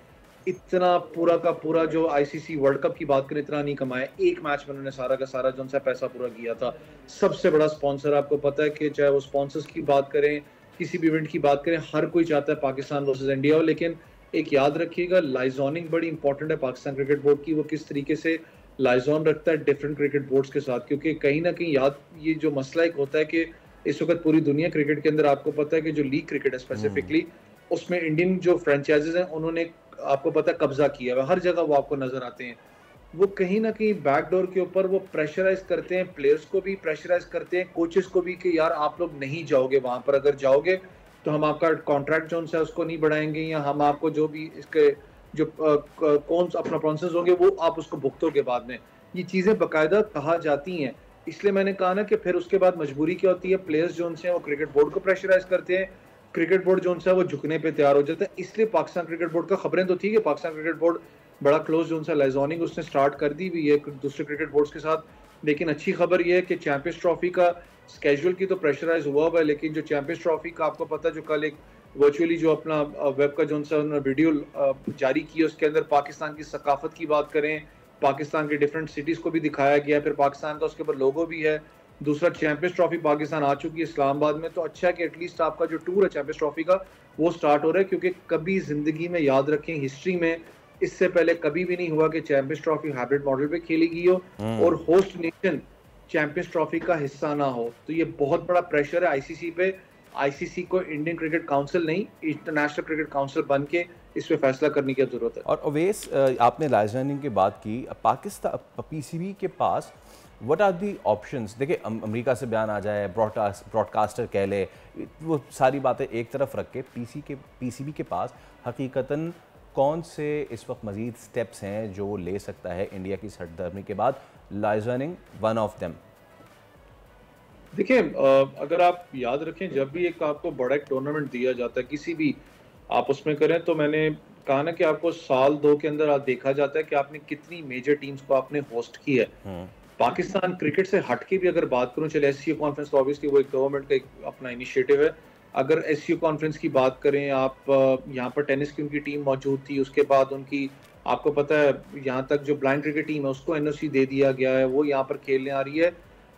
इतना पूरा का पूरा जो ICC वर्ल्ड कप की बात करें इतना नहीं कमाया। एक मैच में उन्होंने सारा का सारा जो सा पैसा पूरा किया था। सबसे बड़ा स्पॉन्सर आपको पता है कि चाहे वो स्पॉन्सर्स की बात करें, किसी भी इवेंट की बात करें, हर कोई चाहता है पाकिस्तान वर्सेस इंडिया हो। लेकिन एक याद रखिएगा, लाइजोनिंग बड़ी इंपॉर्टेंट है पाकिस्तान क्रिकेट बोर्ड की, वो किस तरीके से लाइजॉन रखता है डिफरेंट क्रिकेट बोर्ड्स के साथ, क्योंकि कहीं ना कहीं याद ये जो मसला एक होता है कि इस वक्त पूरी दुनिया क्रिकेट के अंदर आपको पता है कि जो लीग क्रिकेट है स्पेसिफिकली, उसमें इंडियन जो फ्रेंचाइजेज हैं उन्होंने आपको पता है कब्जा किया है, हर जगह वो आपको नजर आते हैं। वो कहीं ना कहीं बैकडोर के ऊपर वो प्रेशराइज करते हैं, प्लेयर्स को भी प्रेशराइज करते हैं, कोचेस को भी, कि यार आप लोग नहीं जाओगे वहां पर, अगर जाओगे तो हम आपका कॉन्ट्रैक्ट जो है उसको नहीं बढ़ाएंगे, या हम आपको जो भी इसके जो कौन अपना प्रोसेस होंगे वो आप उसको भुगतोगे बाद में। ये चीजें बाकायदा कहा जाती हैं। इसलिए मैंने कहा ना कि फिर उसके बाद मजबूरी क्या होती है, प्लेयर्स जो हैं वो क्रिकेट बोर्ड को प्रेशराइज करते हैं, क्रिकेट बोर्ड जो है वो झुकने पे तैयार हो जाता है। इसलिए पाकिस्तान क्रिकेट बोर्ड का खबरें तो थी कि पाकिस्तान क्रिकेट बोर्ड बड़ा क्लोज जो है लाइजॉनिंग उसने स्टार्ट कर दी भी है दूसरे क्रिकेट बोर्ड्स के साथ। लेकिन अच्छी खबर ये है कि चैंपियंस ट्रॉफी का स्केड्यूल की तो प्रेशराइज हुआ है, लेकिन जो चैंपियंस ट्रॉफी का आपको पता है जो कल एक वर्चुअली जो अपना वेब का जो उन्होंने वीडियो जारी किया, उसके अंदर पाकिस्तान की सकाफत की बात करें, पाकिस्तान के डिफरेंट सिटीज को भी दिखाया गया, फिर पाकिस्तान का उसके ऊपर लोगो भी है। दूसरा, चैंपियंस ट्रॉफी पाकिस्तान आ चुकी है इस्लामाबाद में, तो अच्छा है कि एटलीस्ट आपका जो टूर है चैंपियंस ट्रॉफी का वो स्टार्ट हो रहा है, क्योंकि कभी जिंदगी में याद रखें, हिस्ट्री में इससे पहले कभी भी नहीं हुआ कि चैंपियंस ट्रॉफी हाइब्रिड मॉडल पे खेली गई हो और होस्ट नेशन चैंपियंस ट्रॉफी का हिस्सा ना हो। तो ये बहुत बड़ा प्रेशर है ICC पे। ICC को इंडियन क्रिकेट काउंसिल नहीं, इंटरनेशनल क्रिकेट काउंसिल बन के इस पे फैसला करने की जरूरत है। और अवैस, आपने लाइजनिंग की बात की, पाकिस्तान PCB के पास व्हाट आर दी ऑप्शंस? देखिए, अमेरिका से बयान आ जाए, ब्रॉडकास्टर कह ले, वो सारी बातें एक तरफ रख के PCB के पास हकीकतन कौन से इस वक्त मजीद स्टेप्स हैं जो ले सकता है इंडिया की सरगर्मी के बाद? Liaisoning one of them. देखिए, अगर आप याद रखें, जब भी एक आपको बड़ा एक टूर्नामेंट दिया जाता है किसी भी आप उसमें करें, तो मैंने कहा ना कि आपको साल 2 के अंदर देखा जाता है कि आपने कितनी मेजर टीम्स को आपने होस्ट की है। पाकिस्तान क्रिकेट से हटके भी अगर बात करूं, चले एससीओ कॉन्फ्रेंस तो ऑब्वियसली वो एक गवर्नमेंट का एक अपना इनिशिएटिव है। अगर एससीओ कॉन्फ्रेंस की बात करें, आप यहाँ पर टेनिस की उनकी टीम मौजूद थी, उसके बाद उनकी आपको पता है यहाँ तक जो ब्लाइंड क्रिकेट टीम है उसको एनओसी दे दिया गया है, वो यहाँ पर खेलने आ रही है।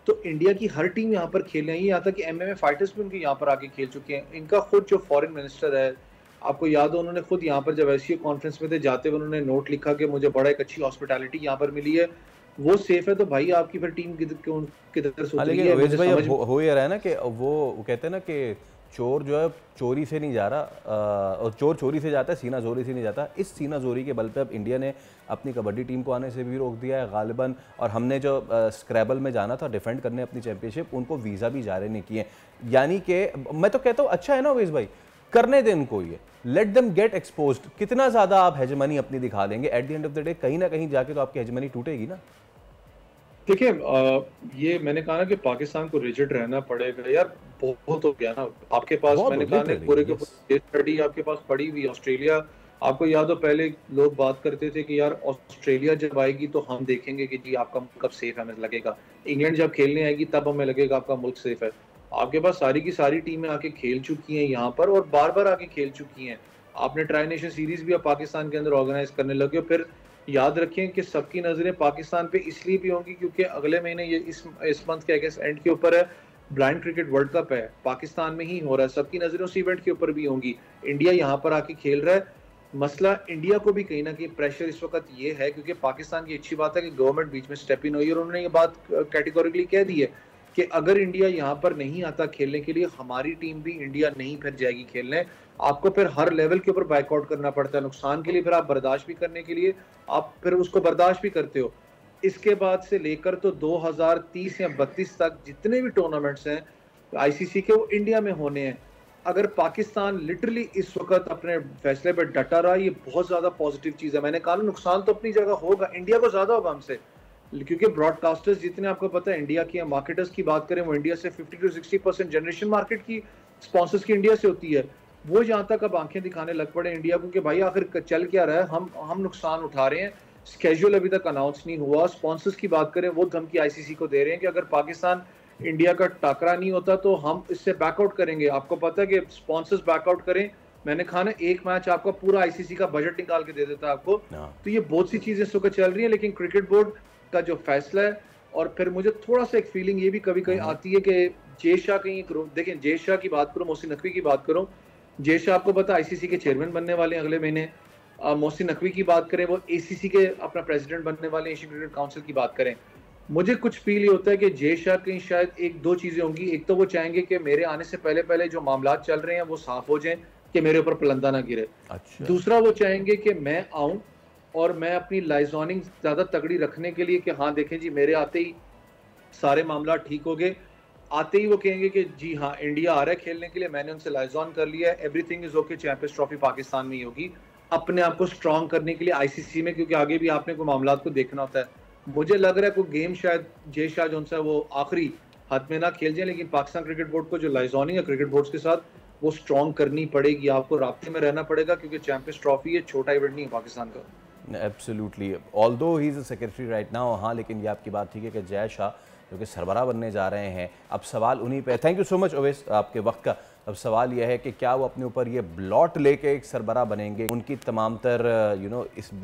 तो इंडिया की हर टीम यहाँ पर खेलने आई है, यहाँ तक कि एमएमए फाइटर्स भी उनके यहाँ पर आके खेल चुके हैं। इनका खुद जो फॉरेन मिनिस्टर है, आपको याद हो, उन्होंने खुद यहाँ पर जब एससीओ कॉन्फ्रेंस में थे जाते हुए उन्होंने नोट लिखा कि मुझे बड़ा एक अच्छी हॉस्पिटैलिटी यहाँ पर मिली है, वो सेफ है, तो भाई आपकी फिर टीम किधर सोच रही है? लेकिन भाई हो ये रहा है ना कि वो कहते हैं ना कि चोर जो है चोरी से नहीं जा रहा और चोर चोरी से जाता है, सीना जोरी से नहीं जाता। इस सीना जोरी के बल पे अब इंडिया ने अपनी कबड्डी टीम को आने से भी रोक दिया है गालिबन, और हमने जो स्क्रैबल में जाना था डिफेंड करने अपनी चैंपियनशिप, उनको वीज़ा भी जारी नहीं किए। यानी कि मैं तो कहता हूँ अच्छा है ना अवैस भाई, करने दें उनको, ये लेट देम गेट एक्सपोज्ड। कितना ज़्यादा आप हेजमनी अपनी दिखा देंगे, at the end of the day कहीं ना कहीं जाके तो आपकी हेजमनी टूटेगी ना। देखिए ये मैंने कहा ना कि पाकिस्तान को रिजिड रहना पड़ेगा यार, बहुत हो गया ना आपके पास। मैंने कहा ना पूरे के पूरे स्टडी आपके पास पड़ी हुई। ऑस्ट्रेलिया, आपको याद हो पहले लोग बात करते थे कि यार ऑस्ट्रेलिया जब आएगी तो हम देखेंगे कि जी आपका मुल्क कब सेफ है, हमें लगेगा। इंग्लैंड जब खेलने आएगी तब हमें लगेगा आपका मुल्क सेफ है। आपके पास सारी की सारी टीमें आके खेल चुकी हैं यहाँ पर, और बार बार आके खेल चुकी हैं। आपने ट्राई नेशन सीरीज भी अब पाकिस्तान के अंदर ऑर्गेनाइज करने लगे हो। फिर याद रखें कि सबकी नजरें पाकिस्तान पे इसलिए भी होंगी क्योंकि अगले महीने ये इस मंथ के एंड के ऊपर है, ब्लाइंड क्रिकेट वर्ल्ड कप है, पाकिस्तान में ही हो रहा है। सबकी नजरें उस इवेंट के ऊपर भी होंगी। इंडिया यहाँ पर आके खेल रहा है। मसला इंडिया को भी कहीं ना कहीं प्रेशर इस वक्त ये है क्योंकि पाकिस्तान की अच्छी बात है कि गवर्नमेंट बीच में स्टेप इन हुई और उन्होंने ये बात कैटेगोरिकली कह दी है कि अगर इंडिया यहाँ पर नहीं आता खेलने के लिए, हमारी टीम भी इंडिया नहीं फिर जाएगी खेलने। आपको फिर हर लेवल के ऊपर बाइकआउट करना पड़ता है, नुकसान के लिए फिर आप बर्दाश्त भी करने के लिए आप फिर उसको बर्दाश्त भी करते हो। इसके बाद से लेकर तो 2030 या 32 तक जितने भी टूर्नामेंट्स हैं आईसीसी के, वो इंडिया में होने हैं। अगर पाकिस्तान लिटरली इस वक्त अपने फैसले पर डटा रहा, ये बहुत ज्यादा पॉजिटिव चीज है। मैंने कहा नुकसान तो अपनी जगह होगा, इंडिया को ज्यादा होगा हमसे, क्योंकि ब्रॉडकास्टर्स जितने आपको पता है इंडिया की, मार्केटर्स की बात करें वो इंडिया से 50 to 60% जनरेशन मार्केट की स्पॉन्सर्स की इंडिया से होती है। वो जहाँ तक अब आंखें दिखाने लग पड़े इंडिया को कि भाई आखिर चल क्या रहा है, हम नुकसान उठा रहे हैं। स्केड्यूल अभी तक अनाउंस नहीं हुआ। स्पॉन्सर्स की बात करें वो धमकी आईसीसी को दे रहे हैं कि अगर पाकिस्तान इंडिया का टाकरा नहीं होता तो हम इससे बैकआउट करेंगे। आपको पता है कि स्पॉन्सर्स बैकआउट करें, मैंने कहा ना एक मैच आपका पूरा आईसीसी का बजट निकाल के दे देता है आपको। तो ये बहुत सी चीजें इस वक्त चल रही है, लेकिन क्रिकेट बोर्ड का जो फैसला है, और फिर मुझे थोड़ा सा एक फीलिंग ये भी कभी कभी आती है कि जय शाह कहीं, देखें जय शाह की बात करो, मोहसिन नकवी की बात करो, जय शाह आपको पता आईसीसी के चेयरमैन बनने वाले हैं अगले महीने। मोहसिन नकवी की बात करें वो एसीसी के अपना प्रेसिडेंट बनने वाले, एशियन क्रिकेट काउंसिल की बात करें। मुझे कुछ फील ये होता है कि जय शाह कहीं शायद एक दो चीजें होंगी। एक तो वो चाहेंगे कि मेरे आने से पहले पहले जो मामला चल रहे हैं वो साफ हो जाएं कि मेरे ऊपर पलंदा ना गिरे। अच्छा। दूसरा वो चाहेंगे कि मैं आऊं और मैं अपनी लाइजॉनिंग ज्यादा तगड़ी रखने के लिए कि हाँ देखें जी मेरे आते ही सारे मामला ठीक हो गए। आते ही वो कहेंगे कि जी हाँ इंडिया आ रहा है खेलने के लिए, मैंने उनसे लाइजॉन कर लिया है, everything is okay, champions trophy Pakistan में ही होगी। अपने आप को स्ट्रॉन्ग करने के लिए आईसीसी में, क्योंकि आगे भी आपने कोई मामला को देखना होता है। मुझे लग रहा है कोई गेम शायद जय शाह जो है वो आखिरी हाथ में ना खेल जाए, लेकिन पाकिस्तान क्रिकेट बोर्ड को जो लाइजॉनिंग है क्रिकेट बोर्ड के साथ वो स्ट्रॉन्ग करनी पड़ेगी। आपको राब्ते में रहना पड़ेगा क्योंकि चैंपियंस ट्रॉफी ये छोटा इवेंट नहीं है पाकिस्तान का। Absolutely, although he is a secretary right now. हाँ, लेकिन ये आपकी बात ठीक है कि जय शाह जो कि सरबराह बनने जा रहे हैं, अब सवाल उन्हीं पे। Thank you so much Owais आपके वक्त का। अब सवाल यह है कि क्या वो अपने ऊपर ये ब्लॉट लेके एक सरबराह बनेंगे। उनकी तमाम तर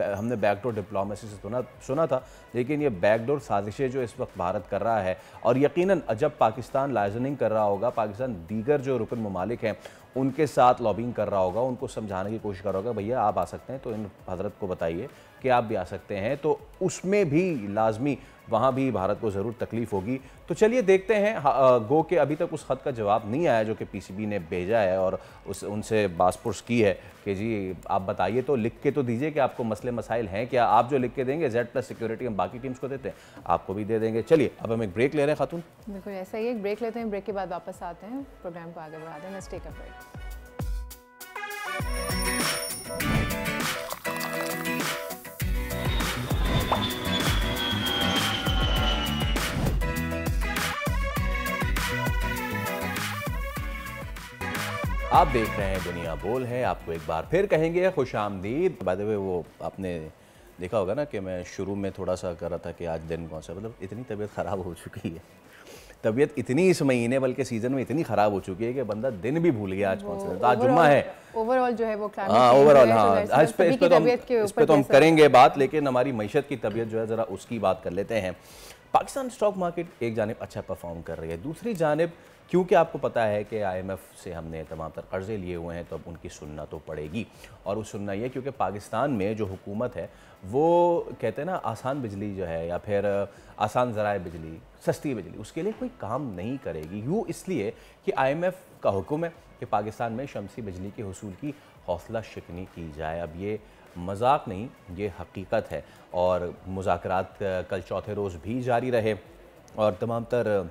हमने बैकडोर डिप्लोमेसी से सुना था, लेकिन ये बैकडोर साजिशें जो इस वक्त भारत कर रहा है, और यकीनन जब पाकिस्तान लाइजनिंग कर रहा होगा, पाकिस्तान दीगर जो रुकन ममालिक हैं उनके साथ लॉबिंग कर रहा होगा, उनको समझाने की कोशिश कर रहा होगा भैया आप आ सकते हैं तो इन हजरत को बताइए कि आप भी आ सकते हैं, तो उसमें भी लाजमी वहाँ भी भारत को ज़रूर तकलीफ़ होगी। तो चलिए देखते हैं। गो के अभी तक उस ख़त का जवाब नहीं आया जो कि पीसीबी ने भेजा है और उनसे बासपुरस की है कि जी आप बताइए, तो लिख के तो दीजिए कि आपको मसले मसाइल हैं क्या। आप जो लिख के देंगे Z+ सिक्योरिटी हम बाकी टीम्स को देते हैं, आपको भी दे देंगे। चलिए अब हम एक ब्रेक ले रहे हैं खातून। बिल्कुल ऐसा ही, एक ब्रेक लेते हैं, ब्रेक के बाद वापस आते हैं, प्रोग्राम को आगे बढ़ाते हैं। Let's take a break. आप देख रहे हैं दुनिया बोल है। आपको एक बार फिर कहेंगे खुश आमदीद। बाय द वे वो आपने देखा होगा ना कि मैं शुरू में थोड़ा सा कर रहा था कि आज दिन कौन सा, मतलब इतनी तबीयत ख़राब हो चुकी है, तबीयत इतनी इस महीने बल्कि सीज़न में इतनी ख़राब हो चुकी है कि बंदा दिन भी भूल गया आज कौन सा। तो आज जुम्मा है, ओवरऑल जो है वो ओवरऑल इस पे तो हम करेंगे बात, लेकिन हमारी मईशत की तबीयत जो है ज़रा उसकी बात कर लेते हैं। पाकिस्तान स्टॉक मार्केट एक जानिब अच्छा परफॉर्म कर रही है, दूसरी जानिब क्योंकि आपको पता है कि IMF से हमने तमाम तर कर्ज़े लिए हुए हैं तो अब उनकी सुनना तो पड़ेगी। और वो सुनना ये क्योंकि पाकिस्तान में जो हुकूमत है वो कहते हैं ना आसान बिजली जो है या फिर आसान ज़राए बिजली, सस्ती बिजली, उसके लिए कोई काम नहीं करेगी। यूँ इसलिए कि IMF का हुक्म है कि पाकिस्तान में शमसी बिजली के हुसूल की हौसला शिकनी की जाए। अब ये मजाक नहीं, ये हकीकत है। और मुज़ाकरात कल चौथे रोज़ भी जारी रहे और तमाम तर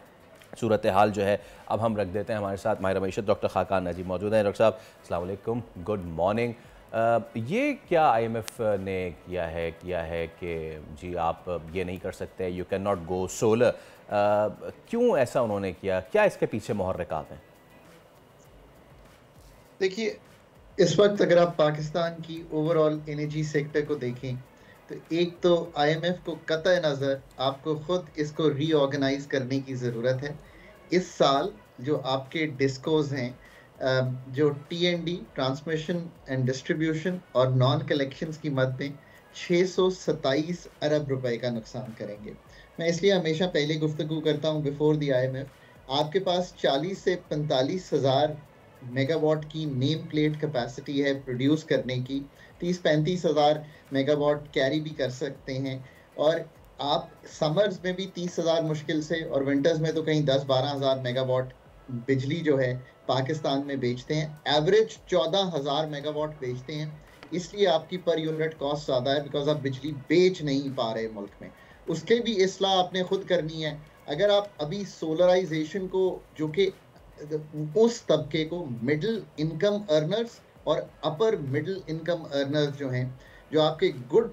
सूरत हाल जो है अब हम रख देते हैं। हमारे साथ माहिर मईशत डॉक्टर खाकान नजीब मौजूद हैं। डॉक्टर साहब अस्सलाम वालेकुम, गुड मॉर्निंग। ये क्या IMF ने किया है कि जी आप ये नहीं कर सकते, you can not go solar, क्यों ऐसा उन्होंने किया, क्या इसके पीछे मुहर्रिकात हैं? देखिए, इस वक्त अगर आप पाकिस्तान की ओवरऑल एनर्जी सेक्टर को देखें तो एक तो IMF को कतई नज़र आपको खुद इसको रीऑर्गेनाइज करने की ज़रूरत है। इस साल जो आपके डिस्कोज हैं, जो TND ट्रांसमिशन एंड डिस्ट्रीब्यूशन और नॉन कलेक्शंस की मद में 627 अरब रुपए का नुकसान करेंगे। मैं इसलिए हमेशा पहले गुफ्तगू करता हूँ बिफोर द IMF। आपके पास 40 से 45 हज़ार मेगावाट की नेम प्लेट कैपेसिटी है प्रोड्यूस करने की, 30-35 हज़ार मेगावाट कैरी भी कर सकते हैं। और आप समर्स में भी 30 हज़ार मुश्किल से और विंटर्स में तो कहीं 10-12 हज़ार मेगावाट बिजली जो है पाकिस्तान में बेचते हैं। एवरेज 14 हज़ार मेगावाट बेचते हैं, इसलिए आपकी पर यूनिट कॉस्ट ज़्यादा है, बिकॉज आप बिजली बेच नहीं पा रहे मुल्क में। उसके भी इस्लाह आपने खुद करनी है। अगर आप अभी सोलराइजेशन को, जो कि उस तबके को मिडिल इनकम अर्नर्स और अपर मिडिल इनकम अर्नर्स जो हैं, जो आपके गुड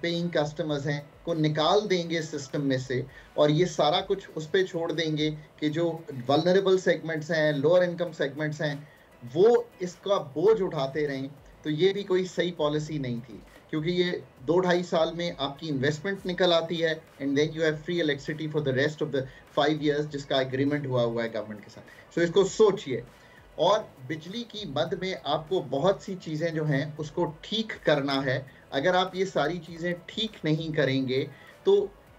पेइंग कस्टमर्स हैं, को निकाल देंगे सिस्टम में से और ये सारा कुछ उस पर छोड़ देंगे कि जो वल्नरेबल सेगमेंट्स हैं, लोअर इनकम सेगमेंट्स हैं, वो इसका बोझ उठाते रहें, तो ये भी कोई सही पॉलिसी नहीं थी। क्योंकि ये 2-2.5 साल में आपकी इन्वेस्टमेंट निकल आती है and then you have free electricity for the rest of the 5 years जिसका एग्रीमेंट हुआ है गवर्नमेंट के साथ। सो इसको सोचिए। और बिजली की मद में आपको बहुत सी चीज़ें जो हैं उसको ठीक करना है। अगर आप ये सारी चीज़ें ठीक नहीं करेंगे तो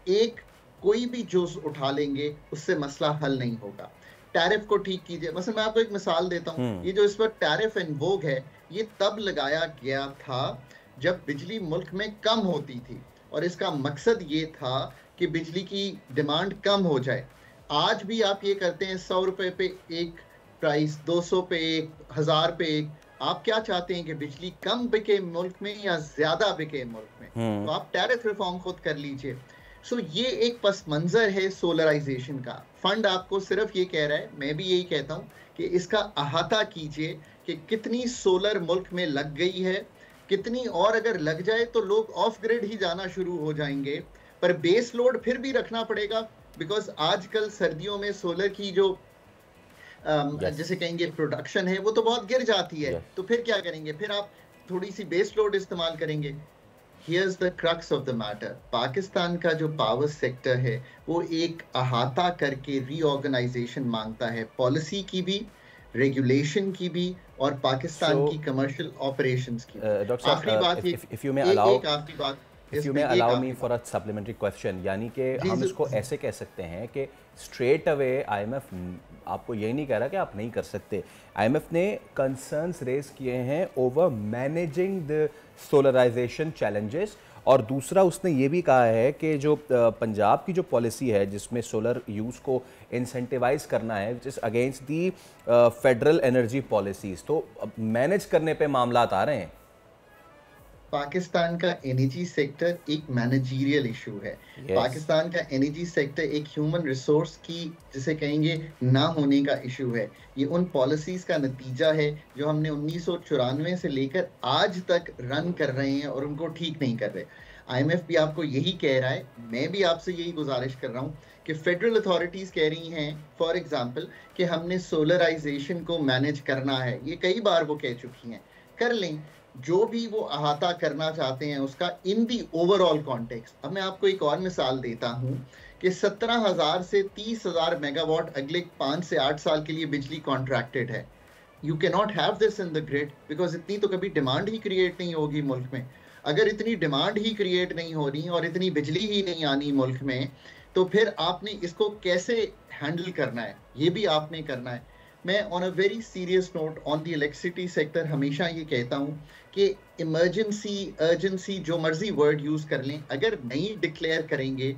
एक कोई भी जुज़ उठा लेंगे उससे मसला हल नहीं होगा। टैरिफ को ठीक कीजिए। मतलब मैं आपको एक मिसाल देता हूँ, ये जो इस वक्त टैरिफ इन वोग है, ये तब लगाया गया था जब बिजली मुल्क में कम होती थी और इसका मकसद ये था कि बिजली की डिमांड कम हो जाए। आज भी आप ये करते हैं 100 रुपए पे एक प्राइस, 200 पे एक, 1000 पे एक। आप क्या चाहते हैं कि बिजली कम बिके मुल्क में या ज्यादा बिके मुल्क में? तो आप टैरिफ रिफॉर्म खुद कर लीजिए। सो ये एक पस मंजर है सोलराइजेशन का। फंड आपको सिर्फ ये कह रहा है, मैं भी यही कहता हूँ कि इसका अहाता कीजिए कि कितनी सोलर मुल्क में लग गई है, कितनी और अगर लग जाए तो लोग ऑफ ग्रिड ही जाना शुरू हो जाएंगे। पर बेस लोड फिर भी रखना पड़ेगा, बिकॉज आजकल सर्दियों में सोलर की जो जैसे कहेंगे प्रोडक्शन है वो तो बहुत गिर जाती है। तो फिर क्या करेंगे? फिर आप थोड़ी सी बेस लोड इस्तेमाल करेंगे। Here's the crux of the matter. Pakistan का जो पावर सेक्टर है वो एक अहाता करके रीऑर्गेनाइजेशन मांगता है, पॉलिसी की भी, रेगुलेशन की भी और पाकिस्तान की कमर्शियल ऑपरेशंस की। आखिरी बात, if you may allow me for a supplementary question, यानी कि हम इसको ऐसे कह सकते हैं कि स्ट्रेट अवे IMF आपको यही नहीं कह रहा कि आप नहीं कर सकते। IMF ने कंसर्न्स रेज किए हैं over managing the solarisation challenges, और दूसरा उसने ये भी कहा है कि जो पंजाब की जो पॉलिसी है जिसमें सोलर यूज़ को इंसेंटिवाइज करना है, which is against the federal energy policies, तो मैनेज करने पे मामलात आ रहे हैं। पाकिस्तान का एनर्जी सेक्टर एक मैनेजरियल इशू है। पाकिस्तान का एनर्जी सेक्टर एक ह्यूमन रिसोर्स की, जिसे कहेंगे, ना होने का इशू है। ये उन पॉलिसीज का नतीजा है जो हमने 1994 से लेकर आज तक रन कर रहे हैं और उनको ठीक नहीं कर रहे। IMF भी आपको यही कह रहा है, मैं भी आपसे यही गुजारिश कर रहा हूँ कि फेडरल अथॉरिटीज कह रही हैं फॉर एग्जांपल कि हमने सोलराइजेशन को मैनेज करना है, ये कई बार वो कह चुकी हैं, कर लें जो भी वो अहाता करना चाहते हैं उसका इन दी ओवरऑल कॉन्टेक्स्ट। अब मैं आपको एक और मिसाल देता हूँ कि 17,000 से 30,000 मेगावाट अगले 5 से 8 साल के लिए बिजली कॉन्ट्रैक्टेड है। You can not have this in the grid because इतनी तो कभी डिमांड ही क्रिएट नहीं होगी मुल्क में। अगर इतनी डिमांड ही क्रिएट नहीं हो रही और इतनी बिजली ही नहीं आनी मुल्क में, तो फिर आपने इसको कैसे हैंडल करना है, ये भी आपने करना है। मैं on a very serious note on the electricity sector हमेशा ये कहता हूँ कि इमरजेंसी, अर्जेंसी, जो मर्जी वर्ड यूज़ कर लें, अगर नहीं डिक्लेयर करेंगे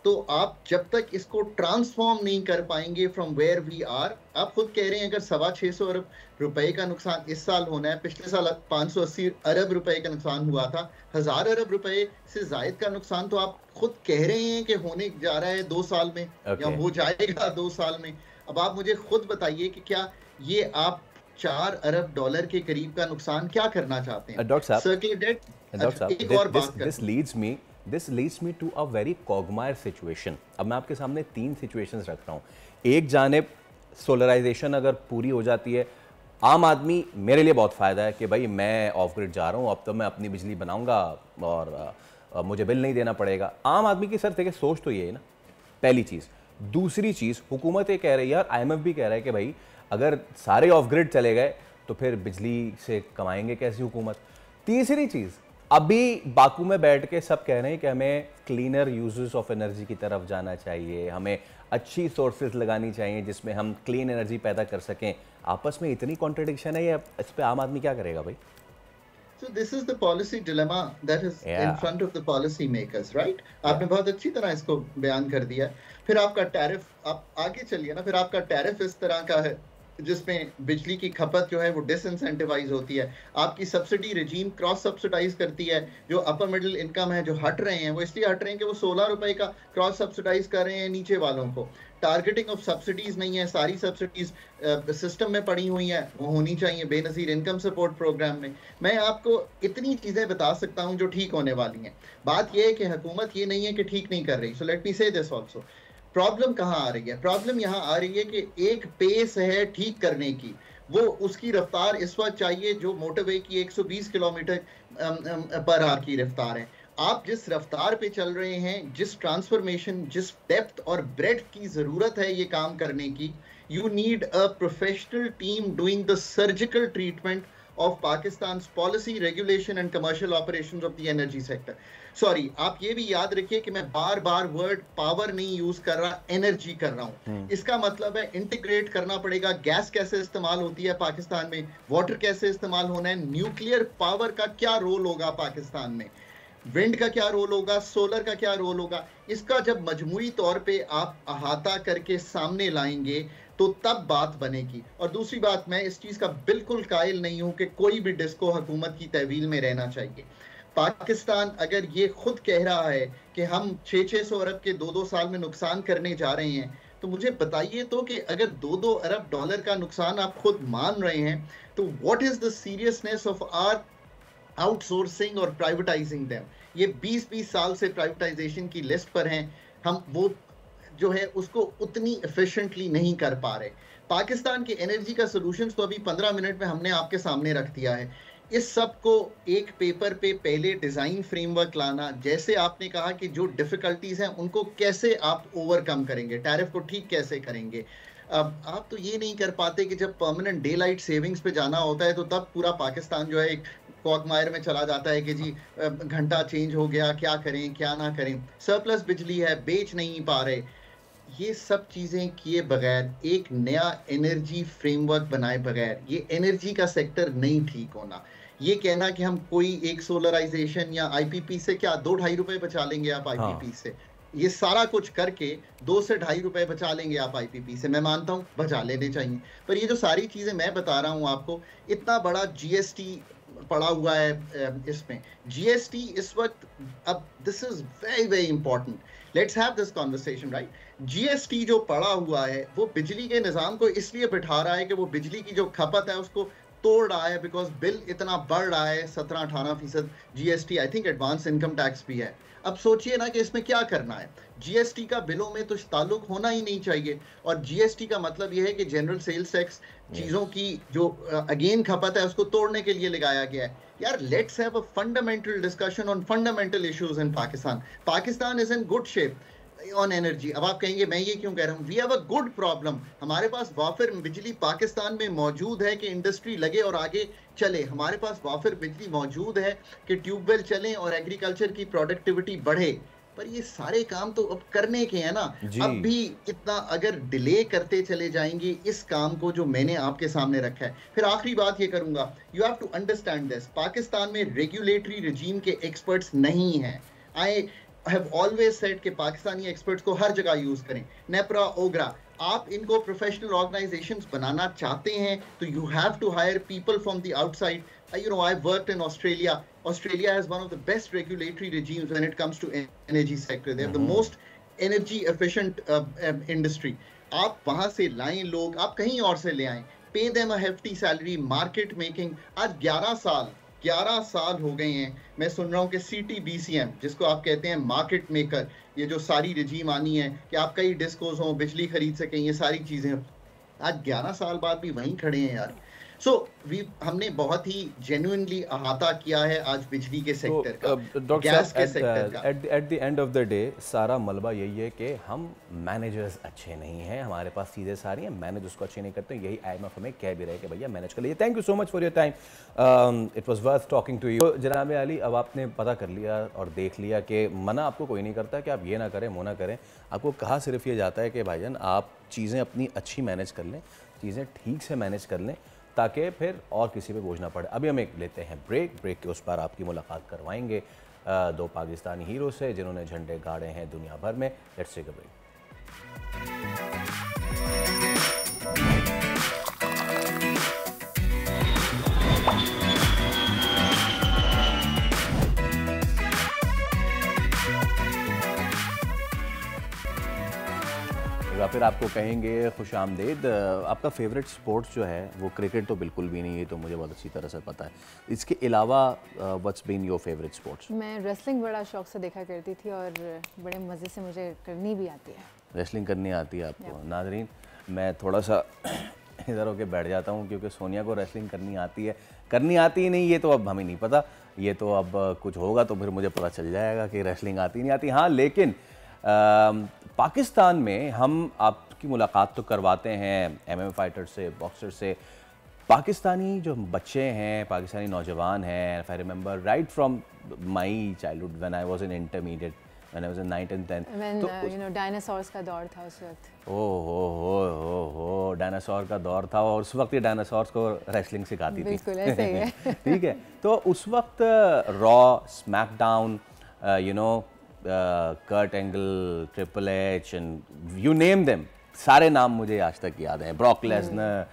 तो आप जब तक इसको ट्रांसफॉर्म नहीं कर पाएंगे फ्रॉम वेयर वी आर। आप खुद कह रहे हैं अगर 625 अरब रुपए का नुकसान इस साल होना है, पिछले साल 580 अरब रुपए का नुकसान हुआ था, 1000 अरब रुपए से जायद का नुकसान तो आप खुद कह रहे हैं कि होने जा रहा है 2 साल में या हो जाएगा 2 साल में। अब आप मुझे खुद बताइए कि क्या ये आप 4 अरब डॉलर के करीब का नुकसान क्या करना चाहते हैं? डॉक्टर साहब, सर्कुलर डेट, एक और बात कर, This leads me to a very quagmire situation. अब मैं आपके सामने 3 सिचुएशंस रख रहा हूँ। एक जानिब सोलराइजेशन अगर पूरी हो जाती है, आम आदमी, मेरे लिए बहुत फ़ायदा है कि भाई मैं ऑफ ग्रिड जा रहा हूँ, अब तो मैं अपनी बिजली बनाऊँगा और मुझे बिल नहीं देना पड़ेगा। आम आदमी की सर देखिए सोच तो ये है ना, पहली चीज़। दूसरी चीज़, हुकूमत ये कह रही है और IMF भी कह रहा है कि भाई अगर सारे ऑफ ग्रिड चले गए तो फिर बिजली से कमाएंगे कैसी हुकूमत। तीसरी चीज़, अभी बाकू में बैठ के सब कह रहे हैं कि हमें क्लीनर यूजेस ऑफ एनर्जी की तरफ जाना चाहिए, हमें अच्छी सोर्सेज लगानी चाहिए जिसमें हम क्लीन एनर्जी पैदा कर सकें। आपस में इतनी कॉन्ट्रडिक्शन है, ये इस पे आम आदमी क्या करेगा भाई? So this is the policy dilemma that is in front of the policy makers, right? आपने बहुत अच्छी तरह इसको बयान कर दिया। फिर आपका टैरिफ, आप आगे चलिए ना, फिर आपका टैरिफ इस तरह का है जिसमें बिजली की खपत जो है वो डिसइंसेंटिवाइज होती है। आपकी सब्सिडी रिजीम क्रॉस सब्सिडाइज करती है। जो अपर मिडिल इनकम है जो हट रहे हैं वो इसलिए हट रहे हैं कि वो 16 रुपए का क्रॉस सब्सिडाइज कर रहे हैं नीचे वालों को। टारगेटिंग ऑफ सब्सिडीज नहीं है, सारी सब्सिडीज सिस्टम में पड़ी हुई हैं, वो होनी चाहिए बेनजीर इनकम सपोर्ट प्रोग्राम में। मैं आपको इतनी चीज़ें बता सकता हूँ जो ठीक होने वाली हैं। बात यह है कि हुकूमत ये नहीं है कि ठीक नहीं कर रही। सो लेट मी से दिस ऑल्सो। प्रॉब्लम कहाँ आ रही है? प्रॉब्लम यहाँ आ रही है कि एक पेस है ठीक करने की, वो उसकी रफ्तार इस वक्त चाहिए जो मोटरवे की 120 किलोमीटर पर आवर की रफ्तार है। आप जिस रफ्तार पे चल रहे हैं, जिस ट्रांसफॉर्मेशन, जिस डेप्थ और ब्रेड्थ की ज़रूरत है ये काम करने की, you need a professional team doing the surgical treatment of Pakistan's policy, regulation and commercial operations of the energy sector. Sorry, आप ये भी याद रखिए कि मैं बार बार वर्ड पावर नहीं यूज कर रहा, एनर्जी कर रहा हूँ। इसका मतलब है इंटीग्रेट करना पड़ेगा। गैस कैसे इस्तेमाल होती है पाकिस्तान में, वाटर कैसे इस्तेमाल होना है, न्यूक्लियर पावर का क्या रोल होगा पाकिस्तान में, विंड का क्या रोल होगा, सोलर का क्या रोल होगा। इसका जब मजमूई तौर पे आप अहाता करके सामने लाएंगे तो तब बात बनेगी। और दूसरी बात, मैं इस चीज़ का बिल्कुल कायल नहीं हूं कि कोई भी डिस्को हुकूमत की तहवील में रहना चाहिए। पाकिस्तान अगर ये खुद कह रहा है कि हम 600 अरब के 2-2 साल में नुकसान करने जा रहे हैं, तो मुझे बताइए तो कि अगर 2-2 अरब डॉलर का नुकसान आप खुद मान रहे हैं, तो what is the seriousness of our outsourcing और प्राइवेटाइजिंग देम। ये 20-20 साल से प्राइवेटाइजेशन की लिस्ट पर हैं, हम वो जो है उसको उतनी एफिशिएंटली नहीं कर पा रहे। पाकिस्तान के एनर्जी का सॉल्यूशंस तो अभी 15 मिनट में हमने आपके सामने रख दिया है। इस सब को एक पेपर पे पहले डिज़ाइन फ्रेमवर्क लाना, जैसे आपने कहा कि जो डिफ़िकल्टीज़ हैं उनको कैसे आप ओवरकम करेंगे, टैरिफ को ठीक कैसे करेंगे। अब आप तो ये नहीं कर पाते कि जब परमानेंट डे लाइट सेविंग्स पे जाना होता है तो तब पूरा पाकिस्तान जो है एक क्वागमायर में चला जाता है कि जी घंटा चेंज हो गया, क्या करें क्या ना करें, सरप्लस बिजली है, बेच नहीं पा रहे। ये सब चीज़ें किए बगैर, एक नया एनर्जी फ्रेमवर्क बनाए बगैर ये एनर्जी का सेक्टर नहीं ठीक होना। ये कहना कि हम कोई एक सोलराइजेशन या IPP से क्या 2-2.5 रुपए बचा लेंगे आप IPP से, ये सारा कुछ करके 2 से 2.5 रुपए बचा लेंगे आप IPP से, मैं मानता हूँ बचा लेने चाहिए। पर ये जो सारी चीज़ें मैं बता रहा हूँ आपको, इतना बड़ा GST पड़ा हुआ है इसमें। GST इस वक्त, अब this is very very important, let's have this conversation right. GST जो पड़ा हुआ है वो बिजली के निज़ाम को इसलिए बिठा रहा है कि वो बिजली की जो खपत है उसको तोड़ रहा है बिकॉज बिल इतना बढ़ रहा है, 17-18% GST, I think advance income tax भी है। अब सोचिए ना कि इसमें क्या करना है। GST का बिलों में तो ताल्लुक होना ही नहीं चाहिए, और GST का मतलब यह है कि जनरल सेल्स टैक्स चीजों की जो अगेन खपत है उसको तोड़ने के लिए लगाया गया है। यार let's have a fundamental discussion on fundamental issues in Pakistan. Pakistan is in good shape on energy. अब आप कहेंगे मैं ये क्यों कह रहा हूँ, we have a good problem. हमारे पास वाफिर बिजली पाकिस्तान में मौजूद है कि इंडस्ट्री लगे और आगे चले। हमारे पास वाफिर बिजली मौजूद है कि ट्यूबवेल चलें और एग्रीकल्चर की प्रोडक्टिविटी बढ़े। पर ये सारे काम तो अब करने के हैं ना। अब भी इतना अगर डिले करते चले जाएंगे इस काम को जो मैंने आपके सामने रखा है। फिर आखिरी बात ये करूंगा, you have to understand this, Pakistan में रेगुलेटरी रिजीम के एक्सपर्ट्स नहीं हैं। आई हैव ऑलवेज सेड कि पाकिस्तानी एक्सपर्ट्स को हर जगह यूज करें। नेपरा, ओगरा, आप इनको प्रोफेशनल ऑर्गेनाइजेशंस बनाना चाहते हैं तो you have to hire people from the outside. You know, I've worked in Australia. Australia has one of the best regulatory regimes when it comes to energy sector. They have the most energy efficient industry. आप वहाँ से लाएं लोग, आप कहीं और से ले आएं, pay them a hefty salary, market making। आज 11 साल हो गए हैं मैं सुन रहा हूँ कि CTBCM, जिसको आप कहते हैं मार्केट मेकर, ये जो सारी रजीम आनी है कि आप कई डिस्कोस हों, बिजली खरीद सकें, ये सारी चीज़ें आज 11 साल बाद भी वहीं खड़े हैं यार। सो हमने बहुत ही जेन्युइनली अहाता किया है आज बिजली के सेक्टर का, गैस के सेक्टर का। At the end of the day सारा मलबा यही है कि हम मैनेजर्स अच्छे नहीं हैं, हमारे पास चीज़ें सारी हैं, मैनेज उसको अच्छे नहीं करते। यही IMF हमें कह भी रहे कि भैया मैनेज कर लीजिए। Thank you so much for your time, it was worth talking to you. जनाब अली, अब आपने पता कर लिया और देख लिया कि मना आपको कोई नहीं करता कि आप ये ना करें, वो ना करें। आपको कहा सिर्फ ये जाता है कि भाईजान आप चीज़ें अपनी अच्छी मैनेज कर लें, चीज़ें ठीक से मैनेज कर लें, ताकि फिर और किसी पे बोझ ना पड़े। अभी हम एक लेते हैं ब्रेक के उस पर आपकी मुलाकात करवाएंगे 2 पाकिस्तानी हीरो से जिन्होंने झंडे गाड़े हैं दुनिया भर में। Let's take a break. फिर आपको कहेंगे खुश आमदेद। आपका फेवरेट स्पोर्ट्स जो है वो क्रिकेट तो बिल्कुल भी नहीं है, तो मुझे बहुत अच्छी तरह से पता है। इसके अलावा what's been your favourite sports? मैं रेसलिंग बड़ा शौक से देखा करती थी और बड़े मज़े से मुझे करनी भी आती है। रेसलिंग करनी आती है आपको? नाज़रीन, मैं थोड़ा सा इधर होके बैठ जाता हूँ क्योंकि सोनिया को रेसलिंग करनी आती है, करनी आती ही नहीं ये तो अब हमें नहीं पता। ये तो अब कुछ होगा तो फिर मुझे पता चल जाएगा कि रेसलिंग आती नहीं आती। हाँ, लेकिन पाकिस्तान में हम आपकी मुलाकात तो करवाते हैं MMA फाइटर से, बॉक्सर से। पाकिस्तानी जो बच्चे हैं, पाकिस्तानी नौजवान हैं, I remember right from my childhood when I was in intermediate, when I was in 9th and 10th, तो यू नो डायनासोर्स का दौर था उस वक्त। हो डायनासोर का दौर था और उस वक्त ये डायनासोर्स को रेसलिंग सिखाती थी। बिल्कुल ऐसे ही है। ठीक है, तो उस वक्त Raw, SmackDown, you know, Kurt Angle, triple H and you name them, सारे नाम मुझे आज तक याद हैं। ब्रॉक लेसनर,